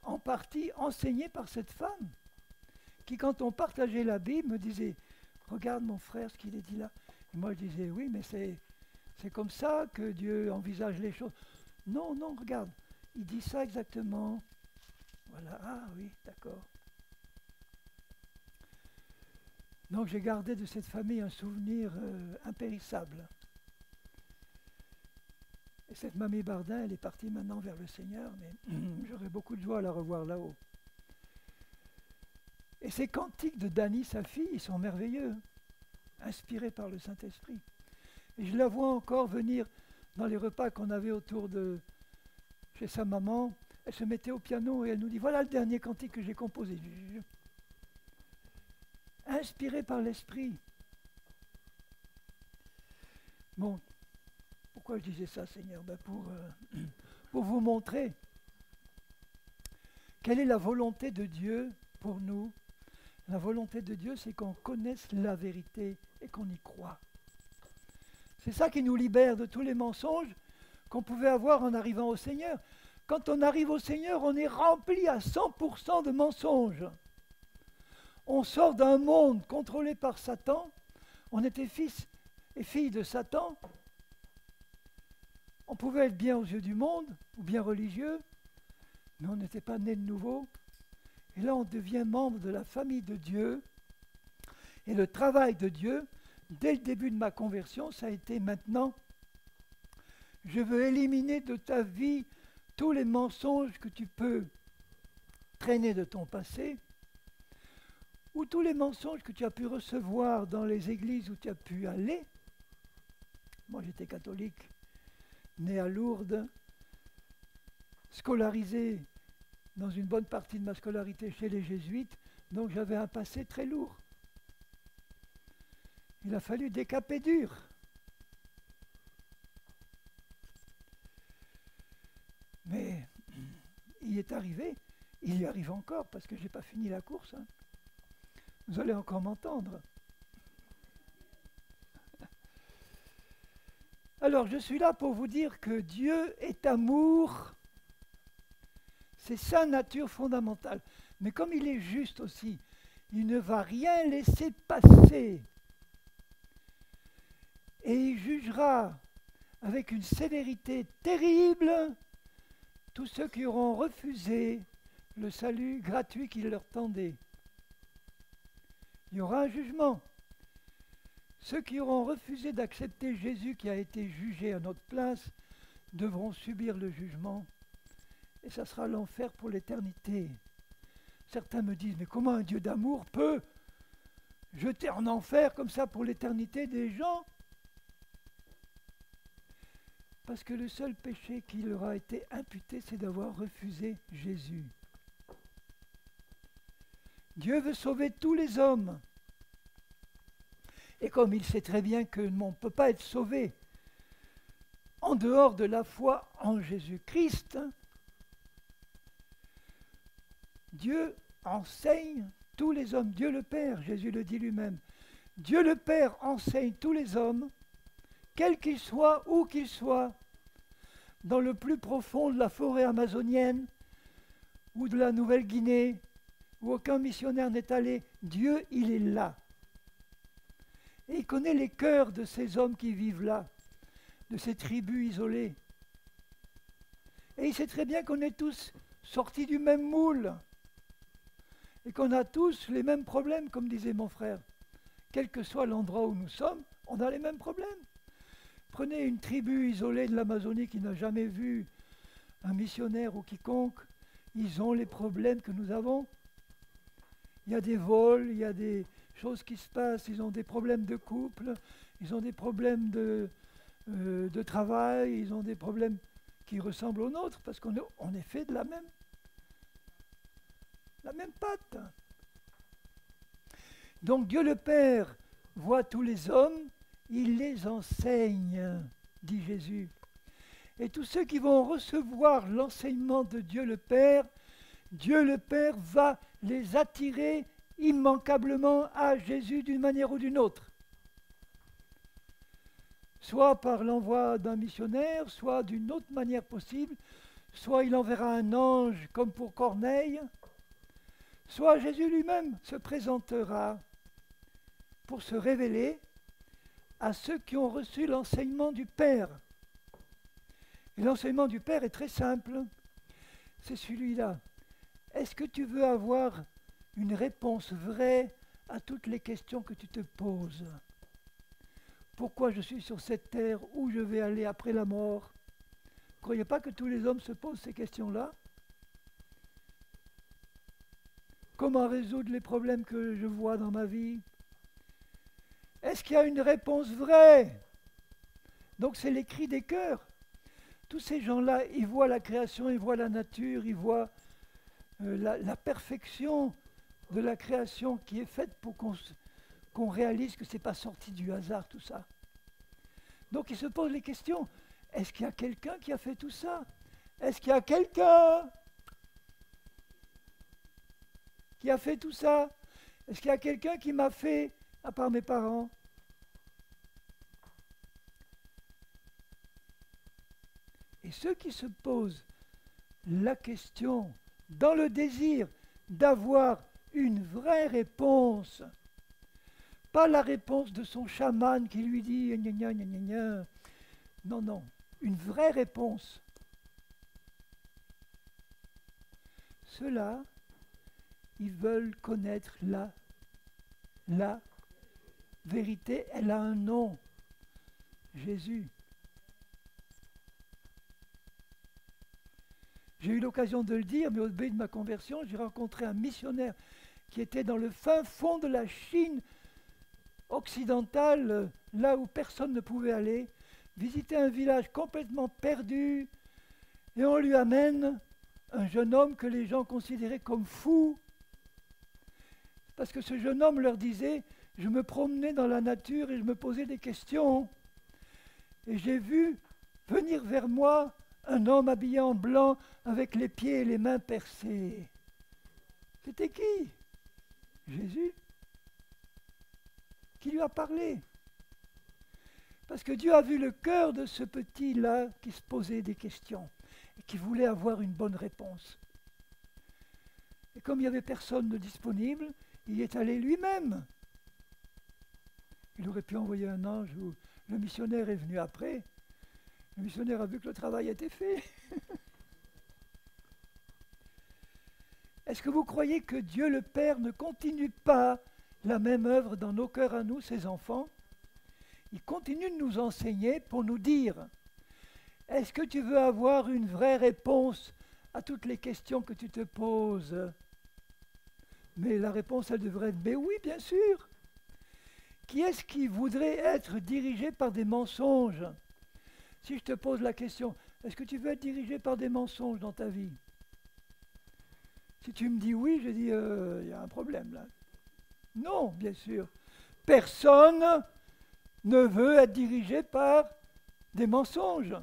en partie enseigné par cette femme, qui quand on partageait la Bible me disait « Regarde mon frère ce qu'il est dit là ». Et moi je disais « Oui, mais c'est comme ça que Dieu envisage les choses ». Non, non, regarde, il dit ça exactement. Voilà, ah oui, d'accord. Donc j'ai gardé de cette famille un souvenir impérissable. Et cette mamie Bardin, elle est partie maintenant vers le Seigneur, mais j'aurais beaucoup de joie à la revoir là-haut. Et ces cantiques de Dany, sa fille, ils sont merveilleux, inspirés par le Saint-Esprit. Et je la vois encore venir dans les repas qu'on avait autour de... chez sa maman, elle se mettait au piano et elle nous dit, voilà le dernier cantique que j'ai composé. Inspiré par l'esprit. Bon, pourquoi je disais ça, Seigneur? Pour vous montrer quelle est la volonté de Dieu pour nous. La volonté de Dieu, c'est qu'on connaisse la vérité et qu'on y croit. C'est ça qui nous libère de tous les mensonges qu'on pouvait avoir en arrivant au Seigneur. Quand on arrive au Seigneur, on est rempli à 100% de mensonges. On sort d'un monde contrôlé par Satan. On était fils et filles de Satan. On pouvait être bien aux yeux du monde, ou bien religieux, mais on n'était pas né de nouveau. Et là, on devient membre de la famille de Dieu. Et le travail de Dieu, dès le début de ma conversion, ça a été maintenant, je veux éliminer de ta vie tous les mensonges que tu peux traîner de ton passé, ou tous les mensonges que tu as pu recevoir dans les églises où tu as pu aller. Moi, j'étais catholique, né à Lourdes, scolarisé dans une bonne partie de ma scolarité chez les jésuites, donc j'avais un passé très lourd. Il a fallu décaper dur. Mais il est arrivé, il y arrive encore, parce que je n'ai pas fini la course. Hein. Vous allez encore m'entendre. Alors, je suis là pour vous dire que Dieu est amour. C'est sa nature fondamentale. Mais comme il est juste aussi, il ne va rien laisser passer. Et il jugera avec une sévérité terrible tous ceux qui auront refusé le salut gratuit qu'il leur tendait. Il y aura un jugement. Ceux qui auront refusé d'accepter Jésus qui a été jugé à notre place devront subir le jugement. Et ça sera l'enfer pour l'éternité. Certains me disent, mais comment un Dieu d'amour peut jeter en enfer comme ça pour l'éternité des gens? Parce que le seul péché qui leur a été imputé, c'est d'avoir refusé Jésus. Dieu veut sauver tous les hommes. Et comme il sait très bien que on ne peut pas être sauvé en dehors de la foi en Jésus-Christ, Dieu enseigne tous les hommes. Dieu le Père, Jésus le dit lui-même. Dieu le Père enseigne tous les hommes, quels qu'ils soient, où qu'ils soient, dans le plus profond de la forêt amazonienne ou de la Nouvelle-Guinée, où aucun missionnaire n'est allé. Dieu, il est là. Et il connaît les cœurs de ces hommes qui vivent là, de ces tribus isolées. Et il sait très bien qu'on est tous sortis du même moule et qu'on a tous les mêmes problèmes, comme disait mon frère. Quel que soit l'endroit où nous sommes, on a les mêmes problèmes. Prenez une tribu isolée de l'Amazonie qui n'a jamais vu un missionnaire ou quiconque, ils ont les problèmes que nous avons. Il y a des vols, il y a des choses qui se passent, ils ont des problèmes de couple, ils ont des problèmes de travail, ils ont des problèmes qui ressemblent aux nôtres, parce qu'on est fait de la même pâte. Donc Dieu le Père voit tous les hommes, il les enseigne, dit Jésus. Et tous ceux qui vont recevoir l'enseignement de Dieu le Père va les attirer immanquablement à Jésus d'une manière ou d'une autre. Soit par l'envoi d'un missionnaire, soit d'une autre manière possible, soit il enverra un ange comme pour Corneille, soit Jésus lui-même se présentera pour se révéler à ceux qui ont reçu l'enseignement du Père. Et l'enseignement du Père est très simple, c'est celui-là. Est-ce que tu veux avoir une réponse vraie à toutes les questions que tu te poses? Pourquoi je suis sur cette terre? Où je vais aller après la mort? Ne croyez pas que tous les hommes se posent ces questions-là? Comment résoudre les problèmes que je vois dans ma vie? Est-ce qu'il y a une réponse vraie? Donc c'est les cris des cœurs. tous ces gens-là, ils voient la création, ils voient la nature, ils voient la perfection de la création qui est faite pour qu'on réalise que ce n'est pas sorti du hasard tout ça. Donc ils se posent les questions. Est-ce qu'il y a quelqu'un qui a fait tout ça? Est-ce qu'il y a quelqu'un qui a fait tout ça? Est-ce qu'il y a quelqu'un qui m'a fait, à part mes parents? Et ceux qui se posent la question dans le désir d'avoir une vraie réponse, pas la réponse de son chaman qui lui dit gna gna gna gna gna. Non, non, une vraie réponse. Ceux-là, ils veulent connaître la vérité. Elle a un nom, Jésus. J'ai eu l'occasion de le dire, mais au début de ma conversion, j'ai rencontré un missionnaire qui était dans le fin fond de la Chine occidentale, là où personne ne pouvait aller, visiter un village complètement perdu, et on lui amène un jeune homme que les gens considéraient comme fou, parce que ce jeune homme leur disait, je me promenais dans la nature et je me posais des questions, et j'ai vu venir vers moi un homme habillé en blanc avec les pieds et les mains percés. C'était qui? Jésus. Qui lui a parlé. Parce que Dieu a vu le cœur de ce petit-là qui se posait des questions et qui voulait avoir une bonne réponse. Et comme il n'y avait personne de disponible, il y est allé lui-même. Il aurait pu envoyer un ange ou le missionnaire est venu après. Le missionnaire a vu que le travail était fait. Est-ce que vous croyez que Dieu le Père ne continue pas la même œuvre dans nos cœurs à nous, ses enfants? Il continue de nous enseigner pour nous dire, est-ce que tu veux avoir une vraie réponse à toutes les questions que tu te poses? Mais la réponse, elle devrait être, mais oui, bien sûr. Qui est-ce qui voudrait être dirigé par des mensonges? Si je te pose la question, est-ce que tu veux être dirigé par des mensonges dans ta vie? Si tu me dis oui, je dis, il y a un problème là. Non, bien sûr. Personne ne veut être dirigé par des mensonges.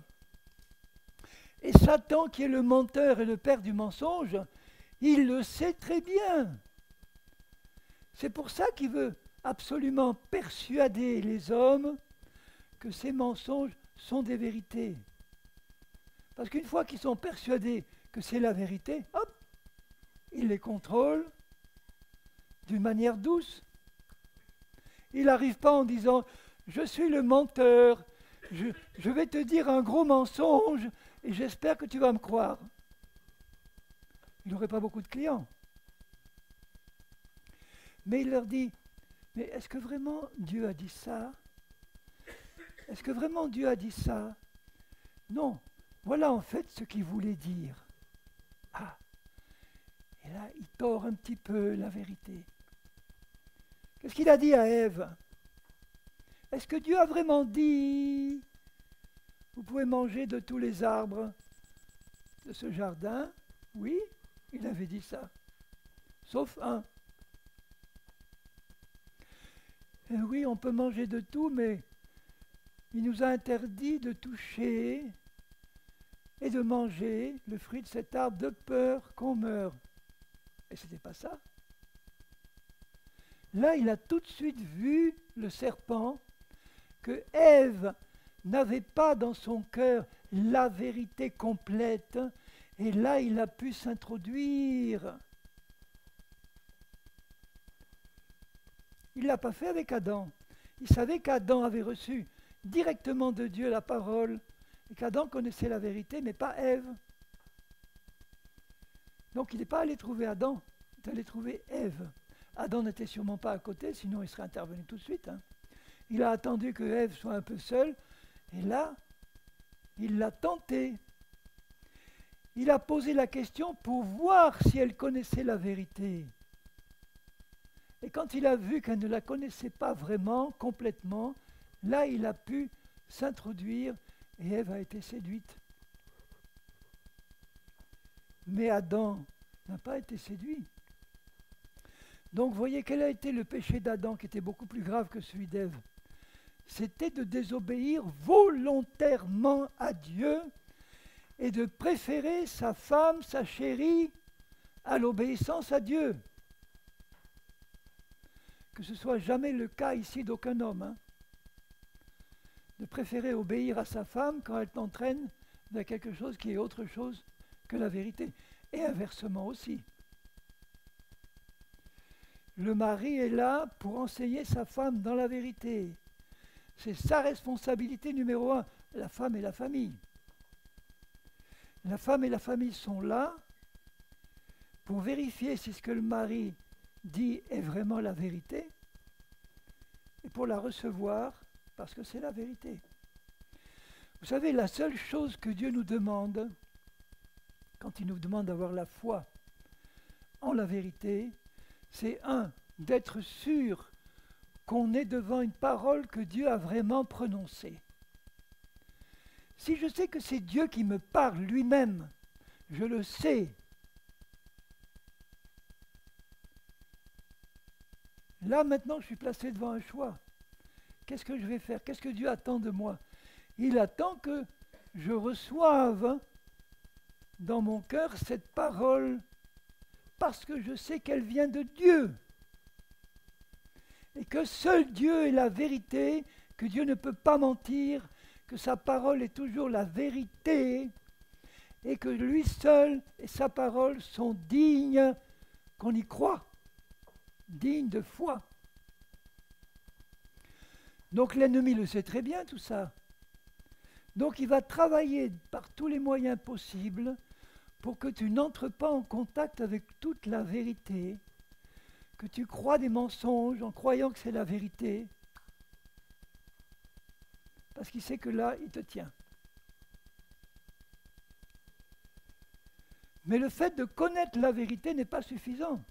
Et Satan, qui est le menteur et le père du mensonge, il le sait très bien. C'est pour ça qu'il veut absolument persuader les hommes que ces mensonges sont des vérités. Parce qu'une fois qu'ils sont persuadés que c'est la vérité, hop, il les contrôle d'une manière douce. Il n'arrive pas en disant « Je suis le menteur, je vais te dire un gros mensonge et j'espère que tu vas me croire. » Il n'aurait pas beaucoup de clients. Mais il leur dit « Mais est-ce que vraiment Dieu a dit ça? Est-ce que vraiment Dieu a dit ça? Non, voilà en fait ce qu'il voulait dire. » Ah, et là, il tord un petit peu la vérité. Qu'est-ce qu'il a dit à Ève? Est-ce que Dieu a vraiment dit « Vous pouvez manger de tous les arbres de ce jardin ?» Oui, il avait dit ça, sauf un. Et oui, on peut manger de tout, mais il nous a interdit de toucher et de manger le fruit de cet arbre de peur qu'on meure. Et ce n'était pas ça. Là, il a tout de suite vu, le serpent, que Ève n'avait pas dans son cœur la vérité complète, et là, il a pu s'introduire. Il ne l'a pas fait avec Adam. Il savait qu'Adam avait reçu directement de Dieu la parole, et qu'Adam connaissait la vérité, mais pas Ève. Donc il n'est pas allé trouver Adam, il est allé trouver Ève. Adam n'était sûrement pas à côté, sinon il serait intervenu tout de suite. Hein. Il a attendu que Ève soit un peu seule, et là, il l'a tentée. Il a posé la question pour voir si elle connaissait la vérité. Et quand il a vu qu'elle ne la connaissait pas vraiment, complètement, là il a pu s'introduire et Ève a été séduite. Mais Adam n'a pas été séduit. Donc, voyez quel a été le péché d'Adam, qui était beaucoup plus grave que celui d'Ève. C'était de désobéir volontairement à Dieu et de préférer sa femme, sa chérie, à l'obéissance à Dieu. Que ce soit jamais le cas ici d'aucun homme, hein. De préférer obéir à sa femme quand elle t'entraîne vers quelque chose qui est autre chose que la vérité. Et inversement aussi. Le mari est là pour enseigner sa femme dans la vérité. C'est sa responsabilité numéro 1, la femme et la famille. La femme et la famille sont là pour vérifier si ce que le mari dit est vraiment la vérité et pour la recevoir parce que c'est la vérité. Vous savez, la seule chose que Dieu nous demande, quand il nous demande d'avoir la foi en la vérité, c'est d'être sûr qu'on est devant une parole que Dieu a vraiment prononcée. Si je sais que c'est Dieu qui me parle lui-même, je le sais. Là, maintenant, je suis placé devant un choix. Qu'est-ce que je vais faire? Qu'est-ce que Dieu attend de moi? Il attend que je reçoive dans mon cœur cette parole parce que je sais qu'elle vient de Dieu. Et que seul Dieu est la vérité, que Dieu ne peut pas mentir, que sa parole est toujours la vérité, et que lui seul et sa parole sont dignes qu'on y croit, dignes de foi. Donc l'ennemi le sait très bien tout ça. Donc il va travailler par tous les moyens possibles pour que tu n'entres pas en contact avec toute la vérité, que tu crois des mensonges en croyant que c'est la vérité, parce qu'il sait que là, il te tient. Mais le fait de connaître la vérité n'est pas suffisant,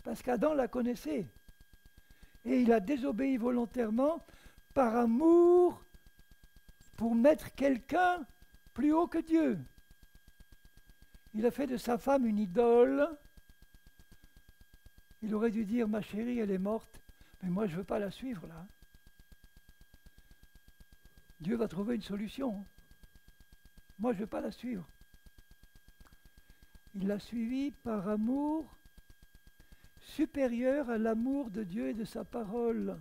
parce qu'Adam la connaissait. Et il a désobéi volontairement par amour pour mettre quelqu'un plus haut que Dieu. Il a fait de sa femme une idole. Il aurait dû dire, ma chérie, elle est morte, mais moi je ne veux pas la suivre là. Dieu va trouver une solution. Moi je ne veux pas la suivre. Il l'a suivie par amour supérieur à l'amour de Dieu et de sa parole.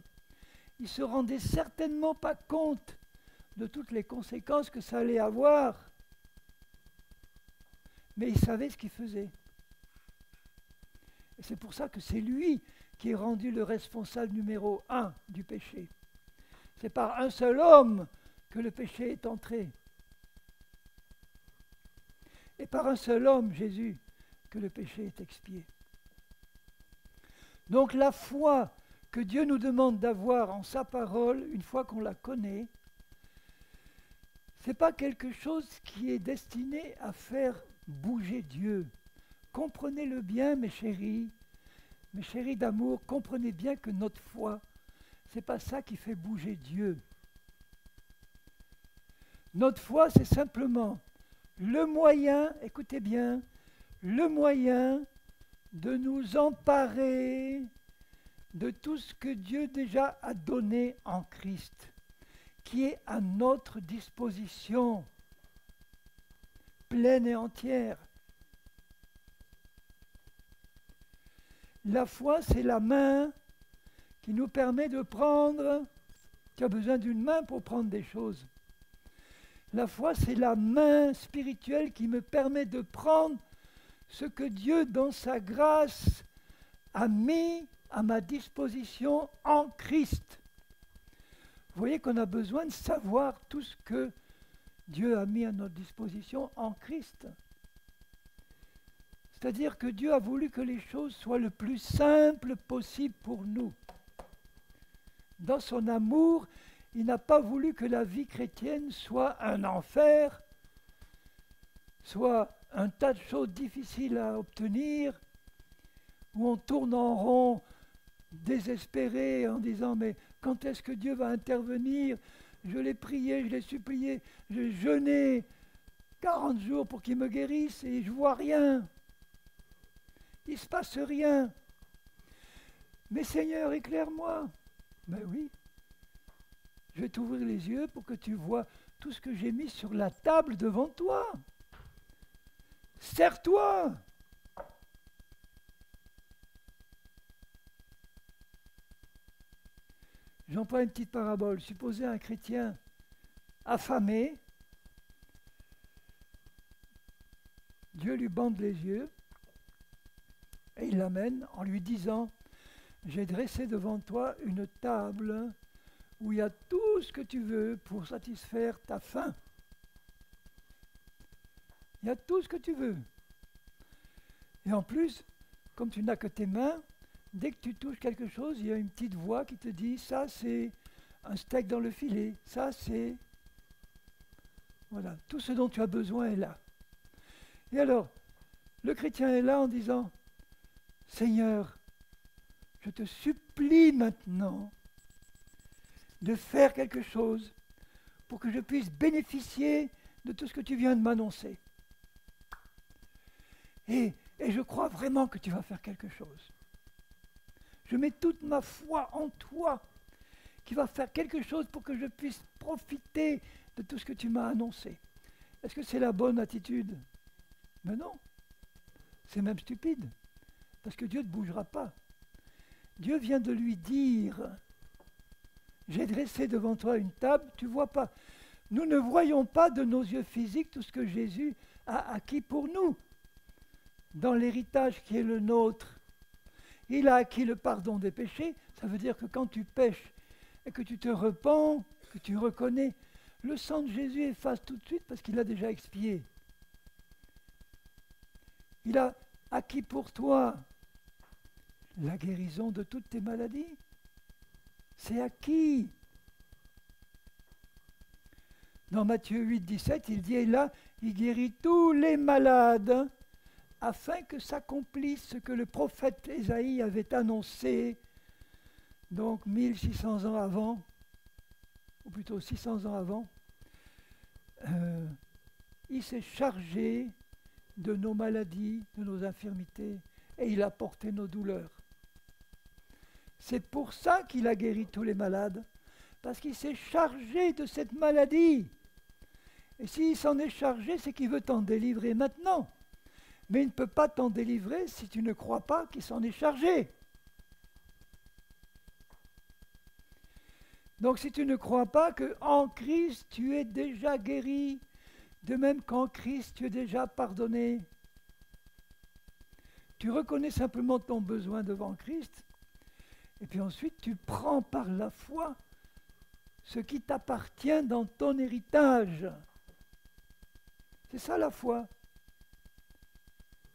Il ne se rendait certainement pas compte de toutes les conséquences que ça allait avoir. Mais il savait ce qu'il faisait. Et c'est pour ça que c'est lui qui est rendu le responsable numéro 1 du péché. C'est par un seul homme que le péché est entré. Et par un seul homme, Jésus, que le péché est expié. Donc la foi que Dieu nous demande d'avoir en sa parole, une fois qu'on la connaît, ce n'est pas quelque chose qui est destiné à faire bouger Dieu. Comprenez-le bien, mes chéris d'amour, comprenez bien que notre foi, ce n'est pas ça qui fait bouger Dieu. Notre foi, c'est simplement le moyen, écoutez bien, le moyen de nous emparer de tout ce que Dieu déjà a donné en Christ, qui est à notre disposition, pleine et entière. La foi, c'est la main qui nous permet de prendre. Tu as besoin d'une main pour prendre des choses. La foi, c'est la main spirituelle qui me permet de prendre ce que Dieu, dans sa grâce, a mis à ma disposition en Christ. Vous voyez qu'on a besoin de savoir tout ce que Dieu a mis à notre disposition en Christ. C'est-à-dire que Dieu a voulu que les choses soient le plus simples possible pour nous. Dans son amour, il n'a pas voulu que la vie chrétienne soit un enfer, soit un tas de choses difficiles à obtenir, où on tourne en rond, désespéré, en disant « mais quand est-ce que Dieu va intervenir? Je l'ai prié, je l'ai supplié, j'ai jeûné 40 jours pour qu'il me guérisse et je vois rien. Il ne se passe rien. Mais Seigneur, éclaire-moi. Ben oui, je vais t'ouvrir les yeux pour que tu vois tout ce que j'ai mis sur la table devant toi. Sers-toi. J'emploie une petite parabole. Supposez un chrétien affamé, Dieu lui bande les yeux et il l'amène en lui disant: j'ai dressé devant toi une table où il y a tout ce que tu veux pour satisfaire ta faim. Il y a tout ce que tu veux. Et en plus, comme tu n'as que tes mains, dès que tu touches quelque chose, il y a une petite voix qui te dit: ça c'est un steak dans le filet, ça c'est... Voilà, tout ce dont tu as besoin est là. Et alors, le chrétien est là en disant: Seigneur, je te supplie maintenant de faire quelque chose pour que je puisse bénéficier de tout ce que tu viens de m'annoncer. Et je crois vraiment que tu vas faire quelque chose. Je mets toute ma foi en toi, qui va faire quelque chose pour que je puisse profiter de tout ce que tu m'as annoncé. Est-ce que c'est la bonne attitude? Mais non, c'est même stupide, parce que Dieu ne bougera pas. Dieu vient de lui dire: j'ai dressé devant toi une table, tu ne vois pas. Nous ne voyons pas de nos yeux physiques tout ce que Jésus a acquis pour nous. Dans l'héritage qui est le nôtre, il a acquis le pardon des péchés. Ça veut dire que quand tu pèches et que tu te repens, que tu reconnais, le sang de Jésus efface tout de suite parce qu'il a déjà expié. Il a acquis pour toi la guérison de toutes tes maladies. C'est acquis. Dans Matthieu 8, 17, il dit: et là, il guérit tous les malades, afin que s'accomplisse ce que le prophète Ésaïe avait annoncé, donc 1600 ans avant, ou plutôt 600 ans avant. Il s'est chargé de nos maladies, de nos infirmités, et il a porté nos douleurs. C'est pour ça qu'il a guéri tous les malades, parce qu'il s'est chargé de cette maladie. Et s'il s'en est chargé, c'est qu'il veut t'en délivrer maintenant. Mais il ne peut pas t'en délivrer si tu ne crois pas qu'il s'en est chargé. Donc si tu ne crois pas qu'en Christ tu es déjà guéri, de même qu'en Christ tu es déjà pardonné, tu reconnais simplement ton besoin devant Christ, et puis ensuite tu prends par la foi ce qui t'appartient dans ton héritage. C'est ça la foi.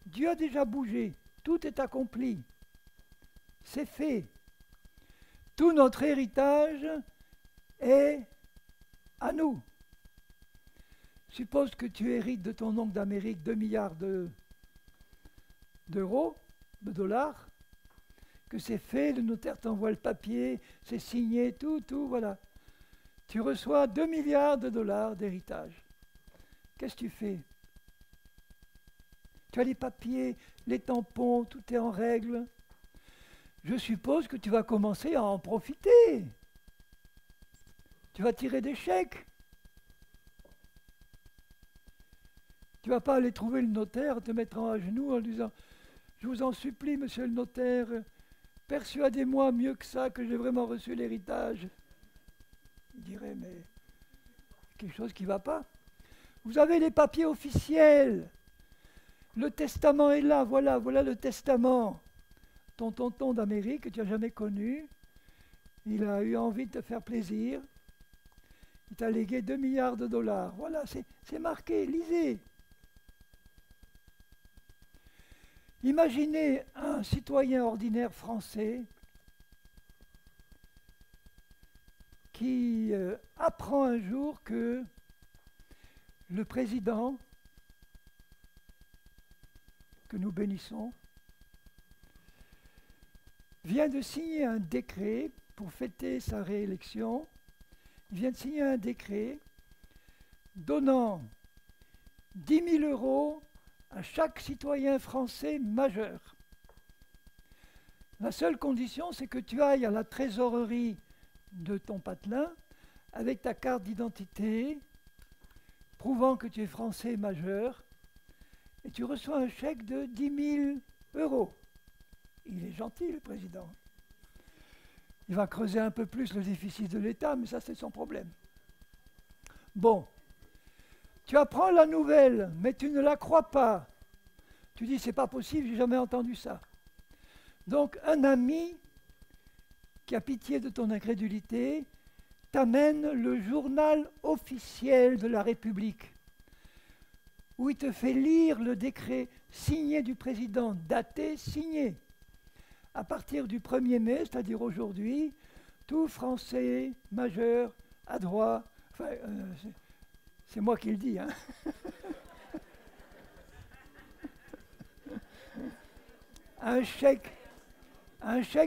Dieu a déjà bougé, tout est accompli, c'est fait. Tout notre héritage est à nous. Suppose que tu hérites de ton oncle d'Amérique 2 milliards d'euros, de dollars, que c'est fait, le notaire t'envoie le papier, c'est signé, tout, voilà. Tu reçois 2 milliards de dollars d'héritage. Qu'est-ce que tu fais? Tu as les papiers, les tampons, tout est en règle. Je suppose que tu vas commencer à en profiter. Tu vas tirer des chèques. Tu ne vas pas aller trouver le notaire, te mettre à genoux en disant: je vous en supplie, monsieur le notaire, persuadez-moi mieux que ça que j'ai vraiment reçu l'héritage. Il dirait: mais quelque chose qui ne va pas. Vous avez les papiers officiels. Le testament est là, voilà le testament. Ton tonton d'Amérique que tu n'as jamais connu, il a eu envie de te faire plaisir. Il t'a légué 2 milliards de dollars. Voilà, c'est marqué, lisez. Imaginez un citoyen ordinaire français qui apprend un jour que le président que nous bénissons vient de signer un décret pour fêter sa réélection. Il vient de signer un décret donnant 10 000 euros à chaque citoyen français majeur. La seule condition, c'est que tu ailles à la trésorerie de ton patelin avec ta carte d'identité prouvant que tu es français majeur et tu reçois un chèque de 10 000 euros. Il est gentil, le président. Il va creuser un peu plus le déficit de l'État, mais ça, c'est son problème. Bon, tu apprends la nouvelle, mais tu ne la crois pas. Tu dis, c'est pas possible, j'ai jamais entendu ça. Donc, un ami qui a pitié de ton incrédulité t'amène le journal officiel de la République, où il te fait lire le décret signé du président, daté, signé. À partir du 1er mai, c'est-à-dire aujourd'hui, tout Français majeur a droit, enfin, c'est moi qui le dis, hein. un chèque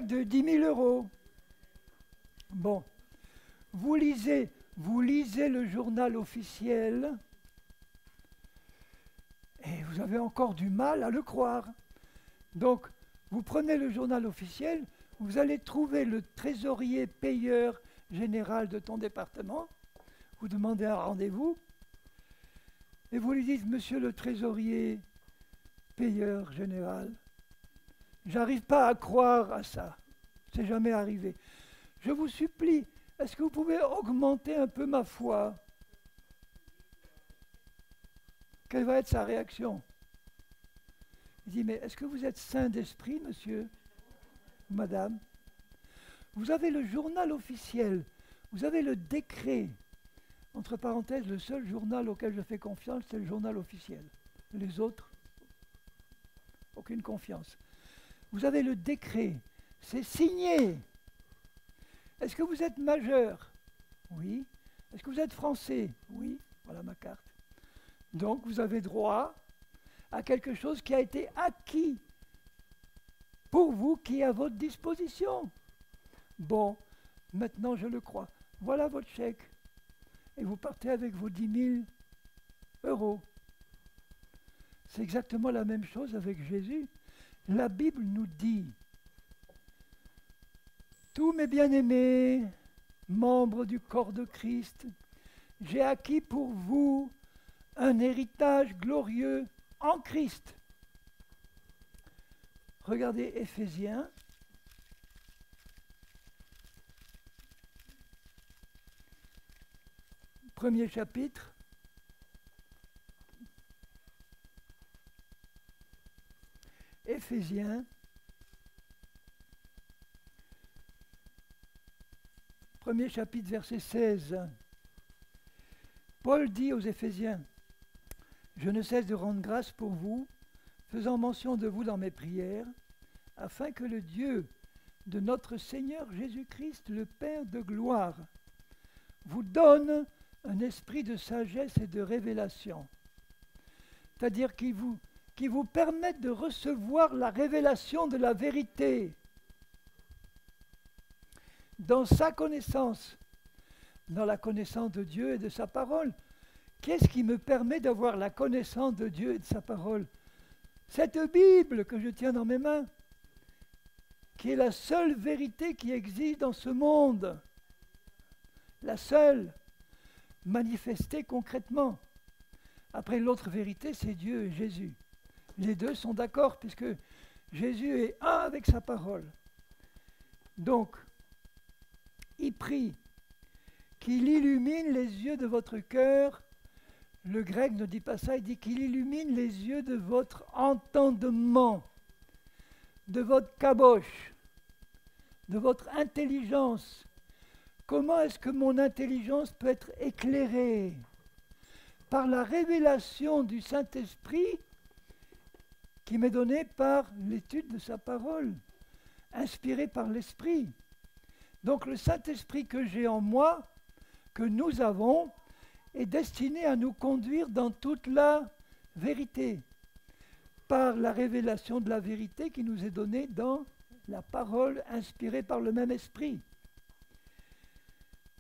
de 10 000 euros. Bon, vous lisez le journal officiel et vous avez encore du mal à le croire. Donc, vous prenez le journal officiel, vous allez trouver le trésorier payeur général de ton département, vous demandez un rendez-vous, et vous lui dites, monsieur le trésorier payeur général, j'arrive pas à croire à ça, c'est jamais arrivé. Je vous supplie, est-ce que vous pouvez augmenter un peu ma foi? Quelle va être sa réaction? Il dit, mais est-ce que vous êtes saint d'esprit, monsieur, madame? Vous avez le journal officiel, vous avez le décret. Entre parenthèses, le seul journal auquel je fais confiance, c'est le journal officiel. Les autres, aucune confiance. Vous avez le décret, c'est signé. Est-ce que vous êtes majeur? Oui. Est-ce que vous êtes français? Oui. Voilà ma carte. Donc vous avez droit à quelque chose qui a été acquis pour vous, qui est à votre disposition. Bon, maintenant je le crois. Voilà votre chèque. Et vous partez avec vos 10 000 euros. C'est exactement la même chose avec Jésus. La Bible nous dit, tous mes bien-aimés, membres du corps de Christ, j'ai acquis pour vous un héritage glorieux en Christ. Regardez Éphésiens. Premier chapitre. Éphésiens. Premier chapitre, verset 16. Paul dit aux Éphésiens, « Je ne cesse de rendre grâce pour vous, faisant mention de vous dans mes prières, afin que le Dieu de notre Seigneur Jésus-Christ, le Père de gloire, vous donne un esprit de sagesse et de révélation. » C'est-à-dire qui vous permette de recevoir la révélation de la vérité. Dans sa connaissance, dans la connaissance de Dieu et de sa parole. Qu'est-ce qui me permet d'avoir la connaissance de Dieu et de sa parole? Cette Bible que je tiens dans mes mains, qui est la seule vérité qui existe dans ce monde, la seule, manifestée concrètement. Après, l'autre vérité, c'est Dieu et Jésus. Les deux sont d'accord, puisque Jésus est un avec sa parole. Donc, il prie qu'il illumine les yeux de votre cœur. Le grec ne dit pas ça, il dit qu'il illumine les yeux de votre entendement, de votre caboche, de votre intelligence. Comment est-ce que mon intelligence peut être éclairée? Par la révélation du Saint-Esprit qui m'est donnée par l'étude de sa parole, inspirée par l'Esprit. Donc le Saint-Esprit que j'ai en moi, que nous avons, est destiné à nous conduire dans toute la vérité, par la révélation de la vérité qui nous est donnée dans la parole inspirée par le même Esprit.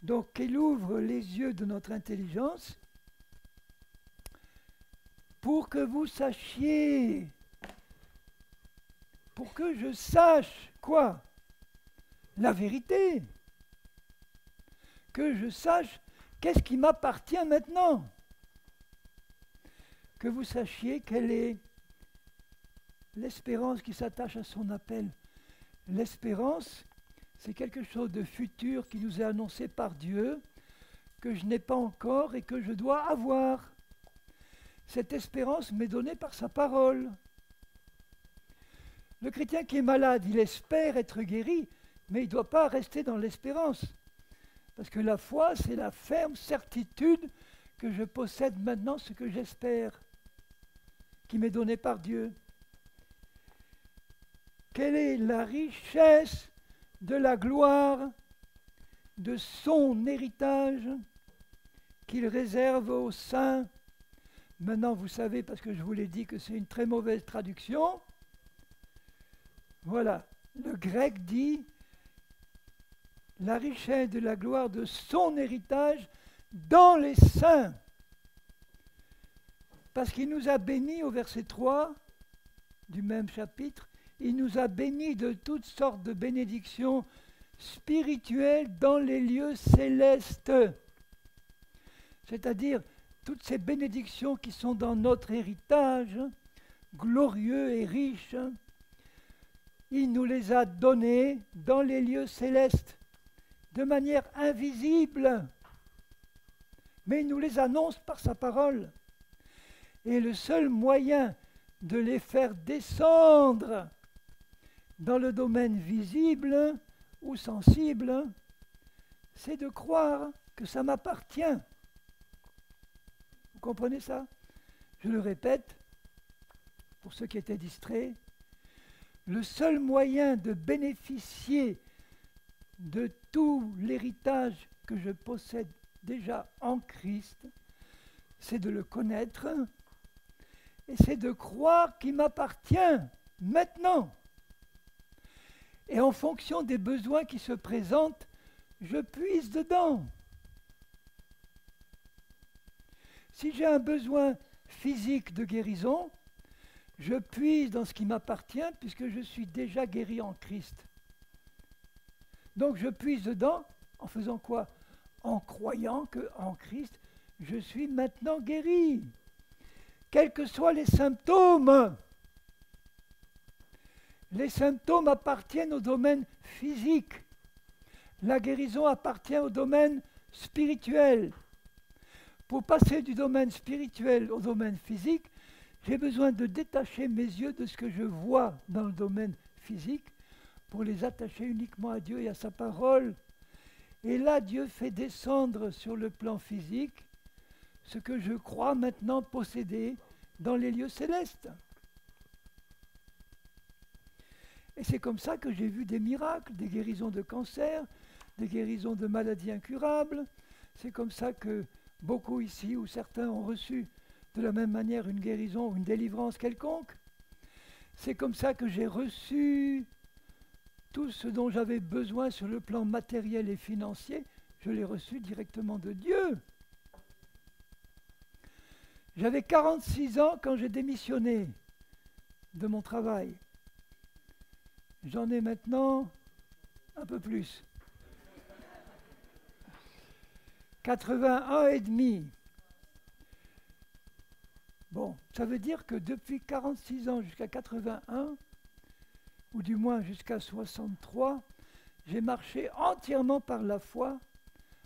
Donc il ouvre les yeux de notre intelligence pour que vous sachiez, pour que je sache quoi? La vérité. Que je sache qu'est-ce qui m'appartient maintenant. Que vous sachiez quelle est l'espérance qui s'attache à son appel. L'espérance, c'est quelque chose de futur qui nous est annoncé par Dieu, que je n'ai pas encore et que je dois avoir. Cette espérance m'est donnée par sa parole. Le chrétien qui est malade, il espère être guéri, mais il ne doit pas rester dans l'espérance. Parce que la foi, c'est la ferme certitude que je possède maintenant ce que j'espère, qui m'est donné par Dieu. Quelle est la richesse de la gloire de son héritage qu'il réserve aux saints? Maintenant, vous savez, parce que je vous l'ai dit, que c'est une très mauvaise traduction. Voilà, le grec dit la richesse de la gloire de son héritage dans les saints. Parce qu'il nous a bénis, au verset 3 du même chapitre, il nous a bénis de toutes sortes de bénédictions spirituelles dans les lieux célestes. C'est-à-dire toutes ces bénédictions qui sont dans notre héritage, glorieux et riche, il nous les a données dans les lieux célestes, de manière invisible, mais il nous les annonce par sa parole. Et le seul moyen de les faire descendre dans le domaine visible ou sensible, c'est de croire que ça m'appartient. Vous comprenez ça? Je le répète, pour ceux qui étaient distraits, le seul moyen de bénéficier de tout l'héritage que je possède déjà en Christ, c'est de le connaître et c'est de croire qu'il m'appartient maintenant. Et en fonction des besoins qui se présentent, je puise dedans. Si j'ai un besoin physique de guérison, je puise dans ce qui m'appartient puisque je suis déjà guéri en Christ. Donc je puise dedans en faisant quoi? En croyant qu'en Christ, je suis maintenant guéri. Quels que soient les symptômes appartiennent au domaine physique. La guérison appartient au domaine spirituel. Pour passer du domaine spirituel au domaine physique, j'ai besoin de détacher mes yeux de ce que je vois dans le domaine physique pour les attacher uniquement à Dieu et à sa parole. Et là, Dieu fait descendre sur le plan physique ce que je crois maintenant posséder dans les lieux célestes. Et c'est comme ça que j'ai vu des miracles, des guérisons de cancer, des guérisons de maladies incurables. C'est comme ça que beaucoup ici, ou certains ont reçu de la même manière une guérison ou une délivrance quelconque. C'est comme ça que j'ai reçu tout ce dont j'avais besoin sur le plan matériel et financier, je l'ai reçu directement de Dieu. J'avais 46 ans quand j'ai démissionné de mon travail. J'en ai maintenant un peu plus. 81 et demi. Bon, ça veut dire que depuis 46 ans jusqu'à 81, ou du moins jusqu'à 63, j'ai marché entièrement par la foi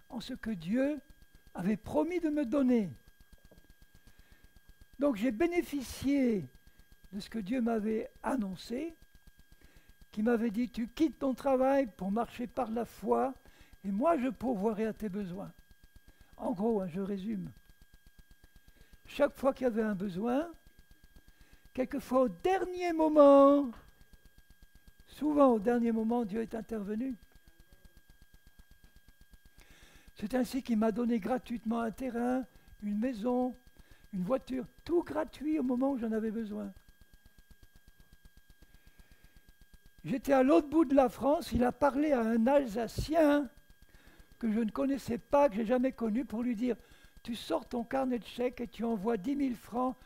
en ce que Dieu avait promis de me donner. Donc j'ai bénéficié de ce que Dieu m'avait annoncé, qui m'avait dit, tu quittes ton travail pour marcher par la foi, et moi je pourvoirai à tes besoins. En gros, je résume. Chaque fois qu'il y avait un besoin, quelquefois au dernier moment, souvent au dernier moment, Dieu est intervenu. C'est ainsi qu'il m'a donné gratuitement un terrain, une maison, une voiture, tout gratuit au moment où j'en avais besoin. J'étais à l'autre bout de la France, il a parlé à un Alsacien que je ne connaissais pas, que je n'ai jamais connu, pour lui dire « Tu sors ton carnet de chèques et tu envoies 10 000 francs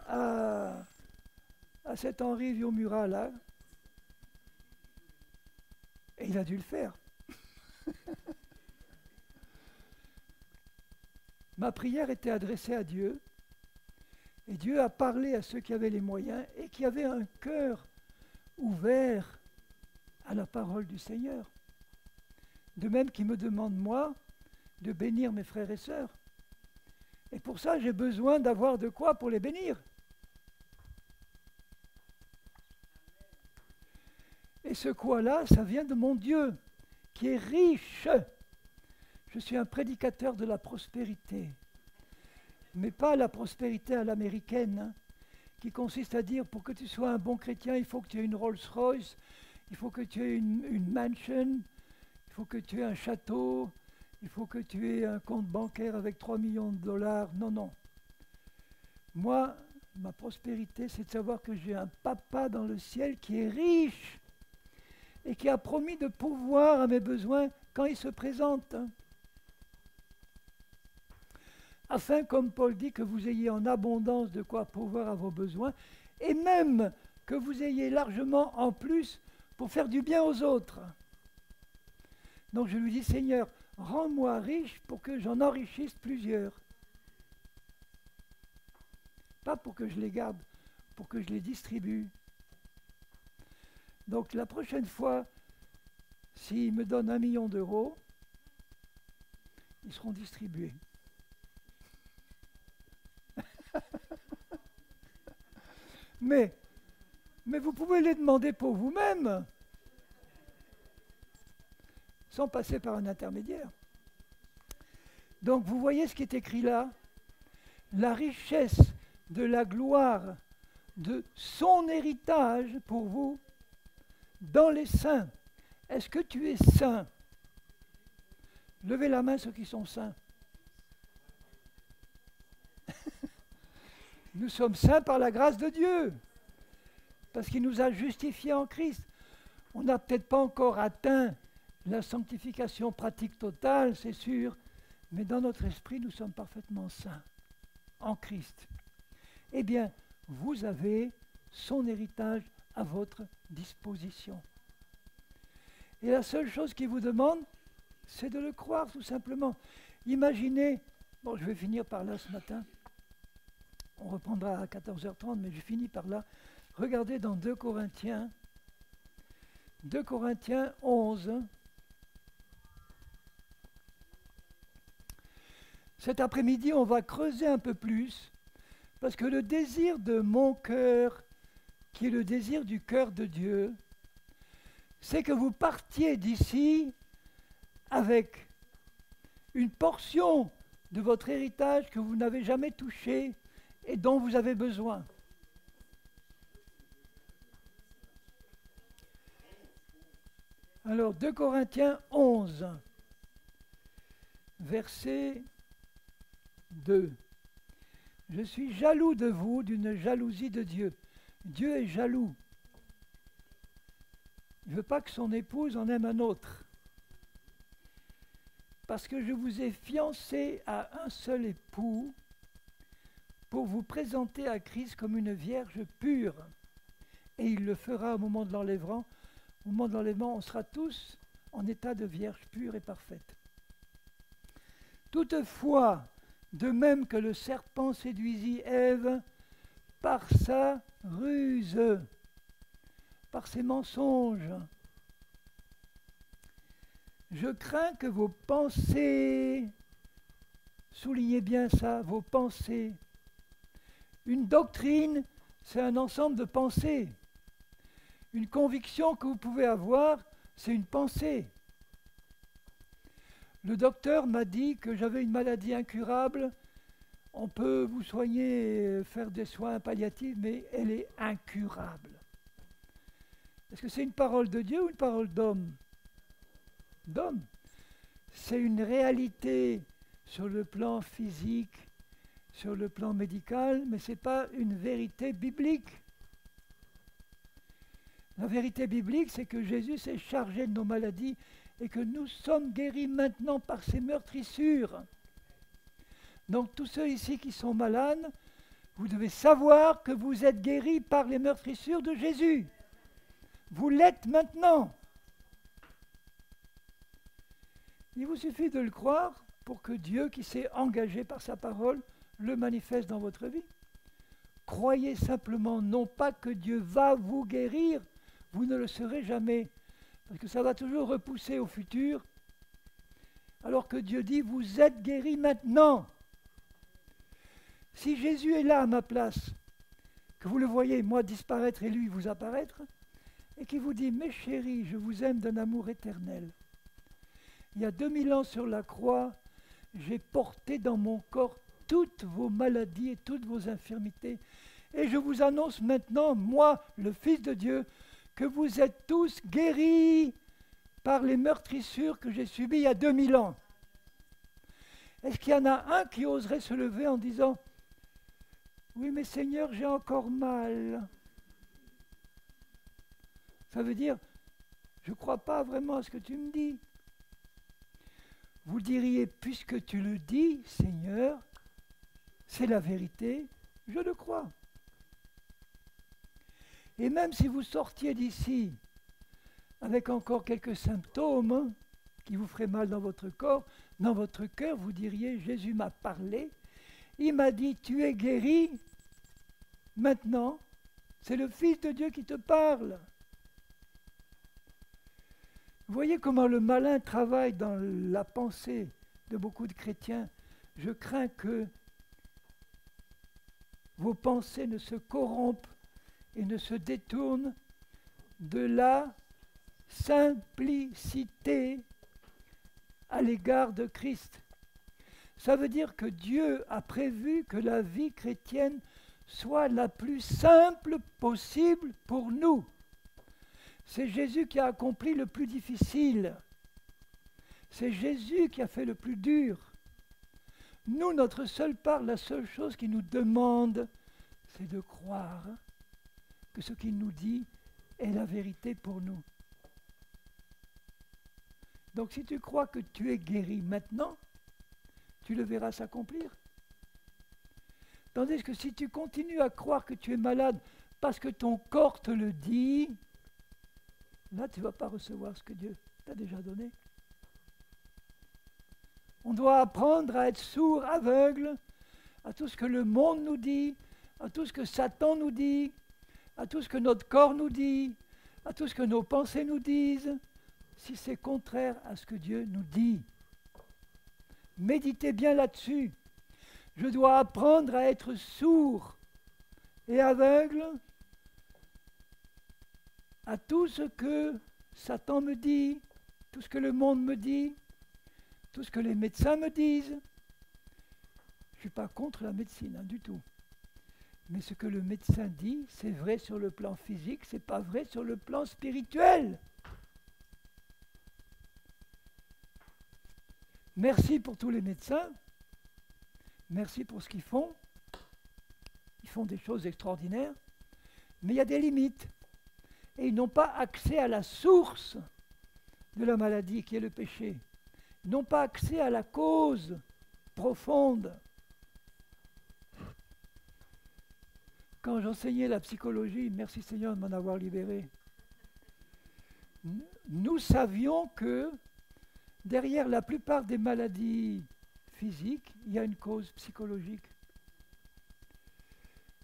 à cet Henri Viomura là. Et il a dû le faire. Ma prière était adressée à Dieu. Et Dieu a parlé à ceux qui avaient les moyens et qui avaient un cœur ouvert à la parole du Seigneur. De même qu'il me demande, moi, de bénir mes frères et sœurs. Et pour ça, j'ai besoin d'avoir de quoi pour les bénir. Et ce quoi-là, ça vient de mon Dieu, qui est riche. Je suis un prédicateur de la prospérité. Mais pas la prospérité à l'américaine, hein, qui consiste à dire, pour que tu sois un bon chrétien, il faut que tu aies une Rolls-Royce, il faut que tu aies une mansion, il faut que tu aies un château, il faut que tu aies un compte bancaire avec 3 millions de dollars. Non, non. Moi, ma prospérité, c'est de savoir que j'ai un papa dans le ciel qui est riche et qui a promis de pourvoir à mes besoins quand il se présente. Afin, comme Paul dit, que vous ayez en abondance de quoi pourvoir à vos besoins, et même que vous ayez largement en plus pour faire du bien aux autres. Donc je lui dis, Seigneur, rends-moi riche pour que j'en enrichisse plusieurs. Pas pour que je les garde, pour que je les distribue. Donc la prochaine fois, s'il me donne 1 million d'euros, ils seront distribués. Mais vous pouvez les demander pour vous-même, sans passer par un intermédiaire. Donc vous voyez ce qui est écrit là, la richesse de la gloire de son héritage pour vous dans les saints. Est-ce que tu es saint? Levez la main ceux qui sont saints. Nous sommes saints par la grâce de Dieu, parce qu'il nous a justifiés en Christ. On n'a peut-être pas encore atteint la sanctification pratique totale, c'est sûr, mais dans notre esprit, nous sommes parfaitement saints en Christ. Eh bien, vous avez son héritage à votre disposition. Et la seule chose qu'il vous demande, c'est de le croire, tout simplement. Imaginez, bon, je vais finir par là ce matin, on reprendra à 14h30, mais je finis par là. Regardez dans 2 Corinthiens 11. Cet après-midi, on va creuser un peu plus, parce que le désir de mon cœur, qui est le désir du cœur de Dieu, c'est que vous partiez d'ici avec une portion de votre héritage que vous n'avez jamais touché et dont vous avez besoin. Alors, 2 Corinthiens 11, verset 2. Je suis jaloux de vous d'une jalousie de Dieu. Dieu est jaloux. Il ne veut pas que son épouse en aime un autre. Parce que je vous ai fiancé à un seul époux pour vous présenter à Christ comme une vierge pure. Et il le fera au moment de l'enlèvement. Au moment de l'enlèvement, on sera tous en état de vierge pure et parfaite. Toutefois, de même que le serpent séduisit Ève par sa ruse, par ses mensonges, je crains que vos pensées, soulignez bien ça, vos pensées. Une doctrine, c'est un ensemble de pensées. Une conviction que vous pouvez avoir, c'est une pensée. Le docteur m'a dit que j'avais une maladie incurable. On peut vous soigner et faire des soins palliatifs, mais elle est incurable. Est-ce que c'est une parole de Dieu ou une parole d'homme? D'homme. C'est une réalité sur le plan physique, sur le plan médical, mais ce n'est pas une vérité biblique. La vérité biblique, c'est que Jésus s'est chargé de nos maladies et que nous sommes guéris maintenant par ses meurtrissures. Donc tous ceux ici qui sont malades, Vous devez savoir que vous êtes guéri par les meurtrissures de Jésus. Vous l'êtes maintenant. Il vous suffit de le croire pour que Dieu, qui s'est engagé par sa parole, le manifeste dans votre vie. Croyez simplement, non pas que Dieu va vous guérir, vous ne le serez jamais, parce que ça va toujours repousser au futur, alors que Dieu dit, vous êtes guéris maintenant. Si Jésus est là à ma place, que vous le voyez, moi disparaître et lui vous apparaître, et qui vous dit, mes chéris, je vous aime d'un amour éternel. Il y a 2000 ans sur la croix, j'ai porté dans mon corps toutes vos maladies et toutes vos infirmités. Et je vous annonce maintenant, moi, le Fils de Dieu, que vous êtes tous guéris par les meurtrissures que j'ai subies il y a 2000 ans. Est-ce qu'il y en a un qui oserait se lever en disant « Oui, mais Seigneur, j'ai encore mal ». Ça veut dire « Je ne crois pas vraiment à ce que tu me dis ». Vous diriez, puisque tu le dis, Seigneur, c'est la vérité, je le crois. Et même si vous sortiez d'ici avec encore quelques symptômes qui vous feraient mal dans votre corps, dans votre cœur, vous diriez, Jésus m'a parlé, il m'a dit, tu es guéri, maintenant, c'est le Fils de Dieu qui te parle. Vous voyez comment le malin travaille dans la pensée de beaucoup de chrétiens. Je crains que vos pensées ne se corrompent et ne se détournent de la simplicité à l'égard de Christ. Ça veut dire que Dieu a prévu que la vie chrétienne soit la plus simple possible pour nous. C'est Jésus qui a accompli le plus difficile. C'est Jésus qui a fait le plus dur. Nous, notre seule part, la seule chose qu'il nous demande, c'est de croire que ce qu'il nous dit est la vérité pour nous. Donc si tu crois que tu es guéri maintenant, tu le verras s'accomplir. Tandis que si tu continues à croire que tu es malade parce que ton corps te le dit, là, tu ne vas pas recevoir ce que Dieu t'a déjà donné. On doit apprendre à être sourd, aveugle, à tout ce que le monde nous dit, à tout ce que Satan nous dit, à tout ce que notre corps nous dit, à tout ce que nos pensées nous disent, si c'est contraire à ce que Dieu nous dit. Méditez bien là-dessus. Je dois apprendre à être sourd et aveugle à tout ce que Satan me dit, tout ce que le monde me dit, tout ce que les médecins me disent. Je ne suis pas contre la médecine, du tout. Mais ce que le médecin dit, c'est vrai sur le plan physique, c'est pas vrai sur le plan spirituel. Merci pour tous les médecins. Merci pour ce qu'ils font. Ils font des choses extraordinaires. Mais il y a des limites. Et ils n'ont pas accès à la source de la maladie qui est le péché. Ils n'ont pas accès à la cause profonde. Quand j'enseignais la psychologie, merci Seigneur de m'en avoir libéré, nous savions que derrière la plupart des maladies physiques, il y a une cause psychologique.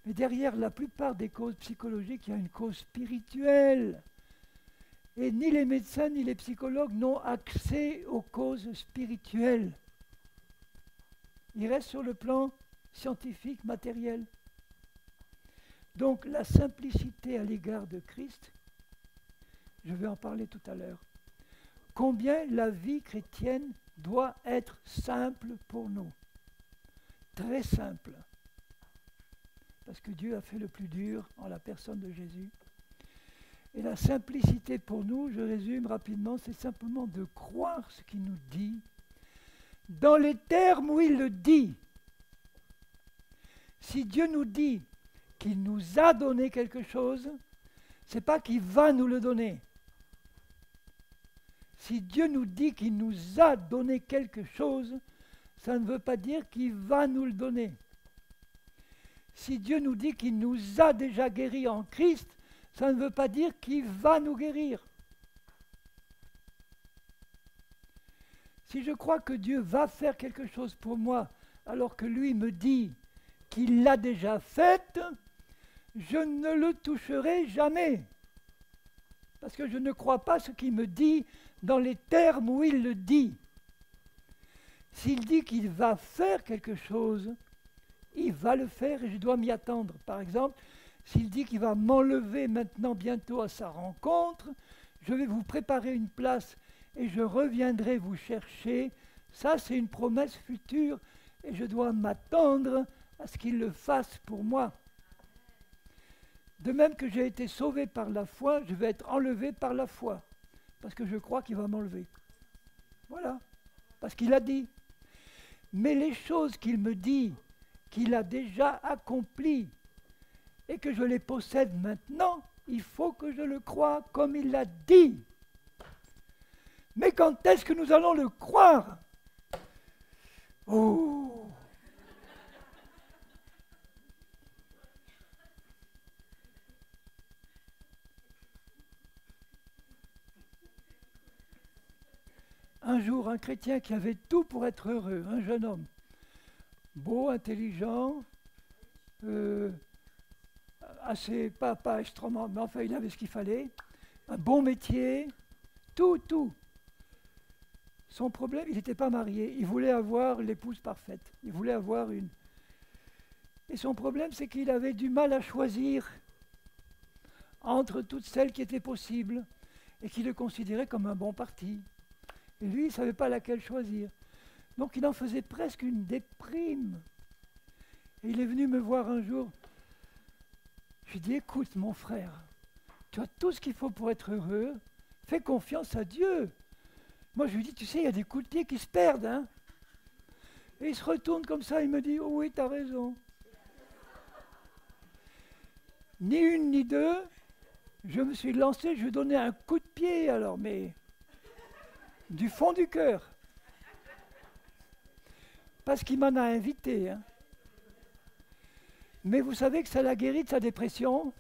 Mais derrière la plupart des causes psychologiques, il y a une cause spirituelle. Et ni les médecins ni les psychologues n'ont accès aux causes spirituelles. Ils restent sur le plan scientifique, matériel. Donc la simplicité à l'égard de Christ, je vais en parler tout à l'heure. Combien la vie chrétienne doit être simple pour nous. Très simple. Parce que Dieu a fait le plus dur en la personne de Jésus. Et la simplicité pour nous, je résume rapidement, c'est simplement de croire ce qu'il nous dit, dans les termes où il le dit. Si Dieu nous dit qu'il nous a donné quelque chose, ce n'est pas qu'il va nous le donner. Si Dieu nous dit qu'il nous a donné quelque chose, ça ne veut pas dire qu'il va nous le donner. Si Dieu nous dit qu'il nous a déjà guéris en Christ, ça ne veut pas dire qu'il va nous guérir. Si je crois que Dieu va faire quelque chose pour moi, alors que lui me dit qu'il l'a déjà fait, je ne le toucherai jamais. Parce que je ne crois pas ce qu'il me dit dans les termes où il le dit. S'il dit qu'il va faire quelque chose, il va le faire et je dois m'y attendre. Par exemple, s'il dit qu'il va m'enlever maintenant bientôt à sa rencontre, je vais vous préparer une place et je reviendrai vous chercher. Ça, c'est une promesse future et je dois m'attendre à ce qu'il le fasse pour moi. De même que j'ai été sauvé par la foi, je vais être enlevé par la foi, parce que je crois qu'il va m'enlever. Voilà, parce qu'il a dit. Mais les choses qu'il me dit, qu'il a déjà accomplies, et que je les possède maintenant, il faut que je le croie comme il l'a dit. Mais quand est-ce que nous allons le croire? Oh! Un jour, un chrétien qui avait tout pour être heureux, un jeune homme, beau, intelligent, assez, pas extrêmement, mais enfin il avait ce qu'il fallait, un bon métier, tout. Son problème, il n'était pas marié, il voulait avoir l'épouse parfaite, il voulait avoir une. Et son problème, c'est qu'il avait du mal à choisir entre toutes celles qui étaient possibles et qu'il le considérait comme un bon parti. Et lui, il ne savait pas laquelle choisir. Donc il en faisait presque une déprime. Et il est venu me voir un jour. Je lui ai dit, écoute mon frère, tu as tout ce qu'il faut pour être heureux, fais confiance à Dieu. Moi je lui dis, tu sais, il y a des coups de pied qui se perdent. Hein. Et il se retourne comme ça, il me dit, oh oui, tu as raison. Ni une ni deux, je me suis lancé, je lui ai donné un coup de pied alors, mais du fond du cœur. Parce qu'il m'en a invité. Hein. Mais vous savez que ça l'a guéri de sa dépression.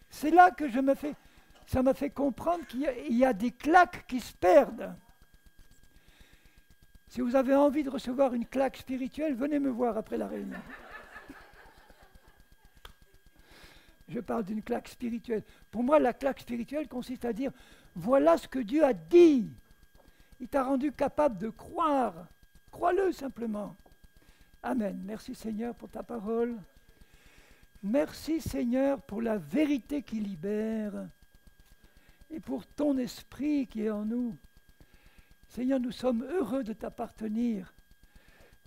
C'est là que ça m'a fait comprendre qu'il y a des claques qui se perdent. Si vous avez envie de recevoir une claque spirituelle, venez me voir après la réunion. Je parle d'une claque spirituelle. Pour moi, la claque spirituelle consiste à dire, voilà ce que Dieu a dit. Il t'a rendu capable de croire. Crois-le simplement. Amen. Merci Seigneur pour ta parole. Merci Seigneur pour la vérité qui libère et pour ton esprit qui est en nous. Seigneur, nous sommes heureux de t'appartenir.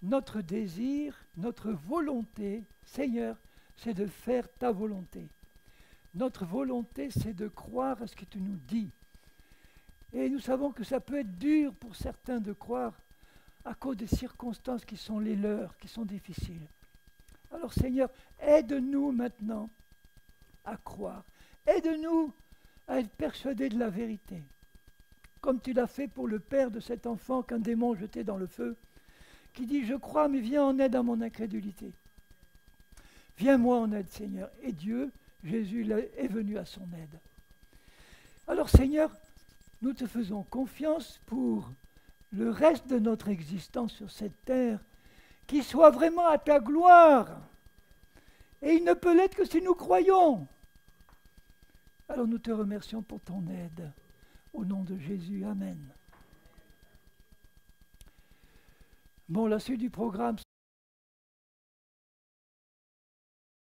Notre désir, notre volonté, Seigneur, c'est de faire ta volonté. Notre volonté, c'est de croire à ce que tu nous dis. Et nous savons que ça peut être dur pour certains de croire à cause des circonstances qui sont les leurs, qui sont difficiles. Alors Seigneur, aide-nous maintenant à croire. Aide-nous à être persuadés de la vérité. Comme tu l'as fait pour le père de cet enfant qu'un démon jetait dans le feu, qui dit « Je crois, mais viens en aide à mon incrédulité. » Viens-moi en aide, Seigneur. Et Dieu, Jésus, est venu à son aide. Alors Seigneur, nous te faisons confiance pour le reste de notre existence sur cette terre, qui soit vraiment à ta gloire. Et il ne peut l'être que si nous croyons. Alors nous te remercions pour ton aide. Au nom de Jésus, Amen. Bon, la suite du programme.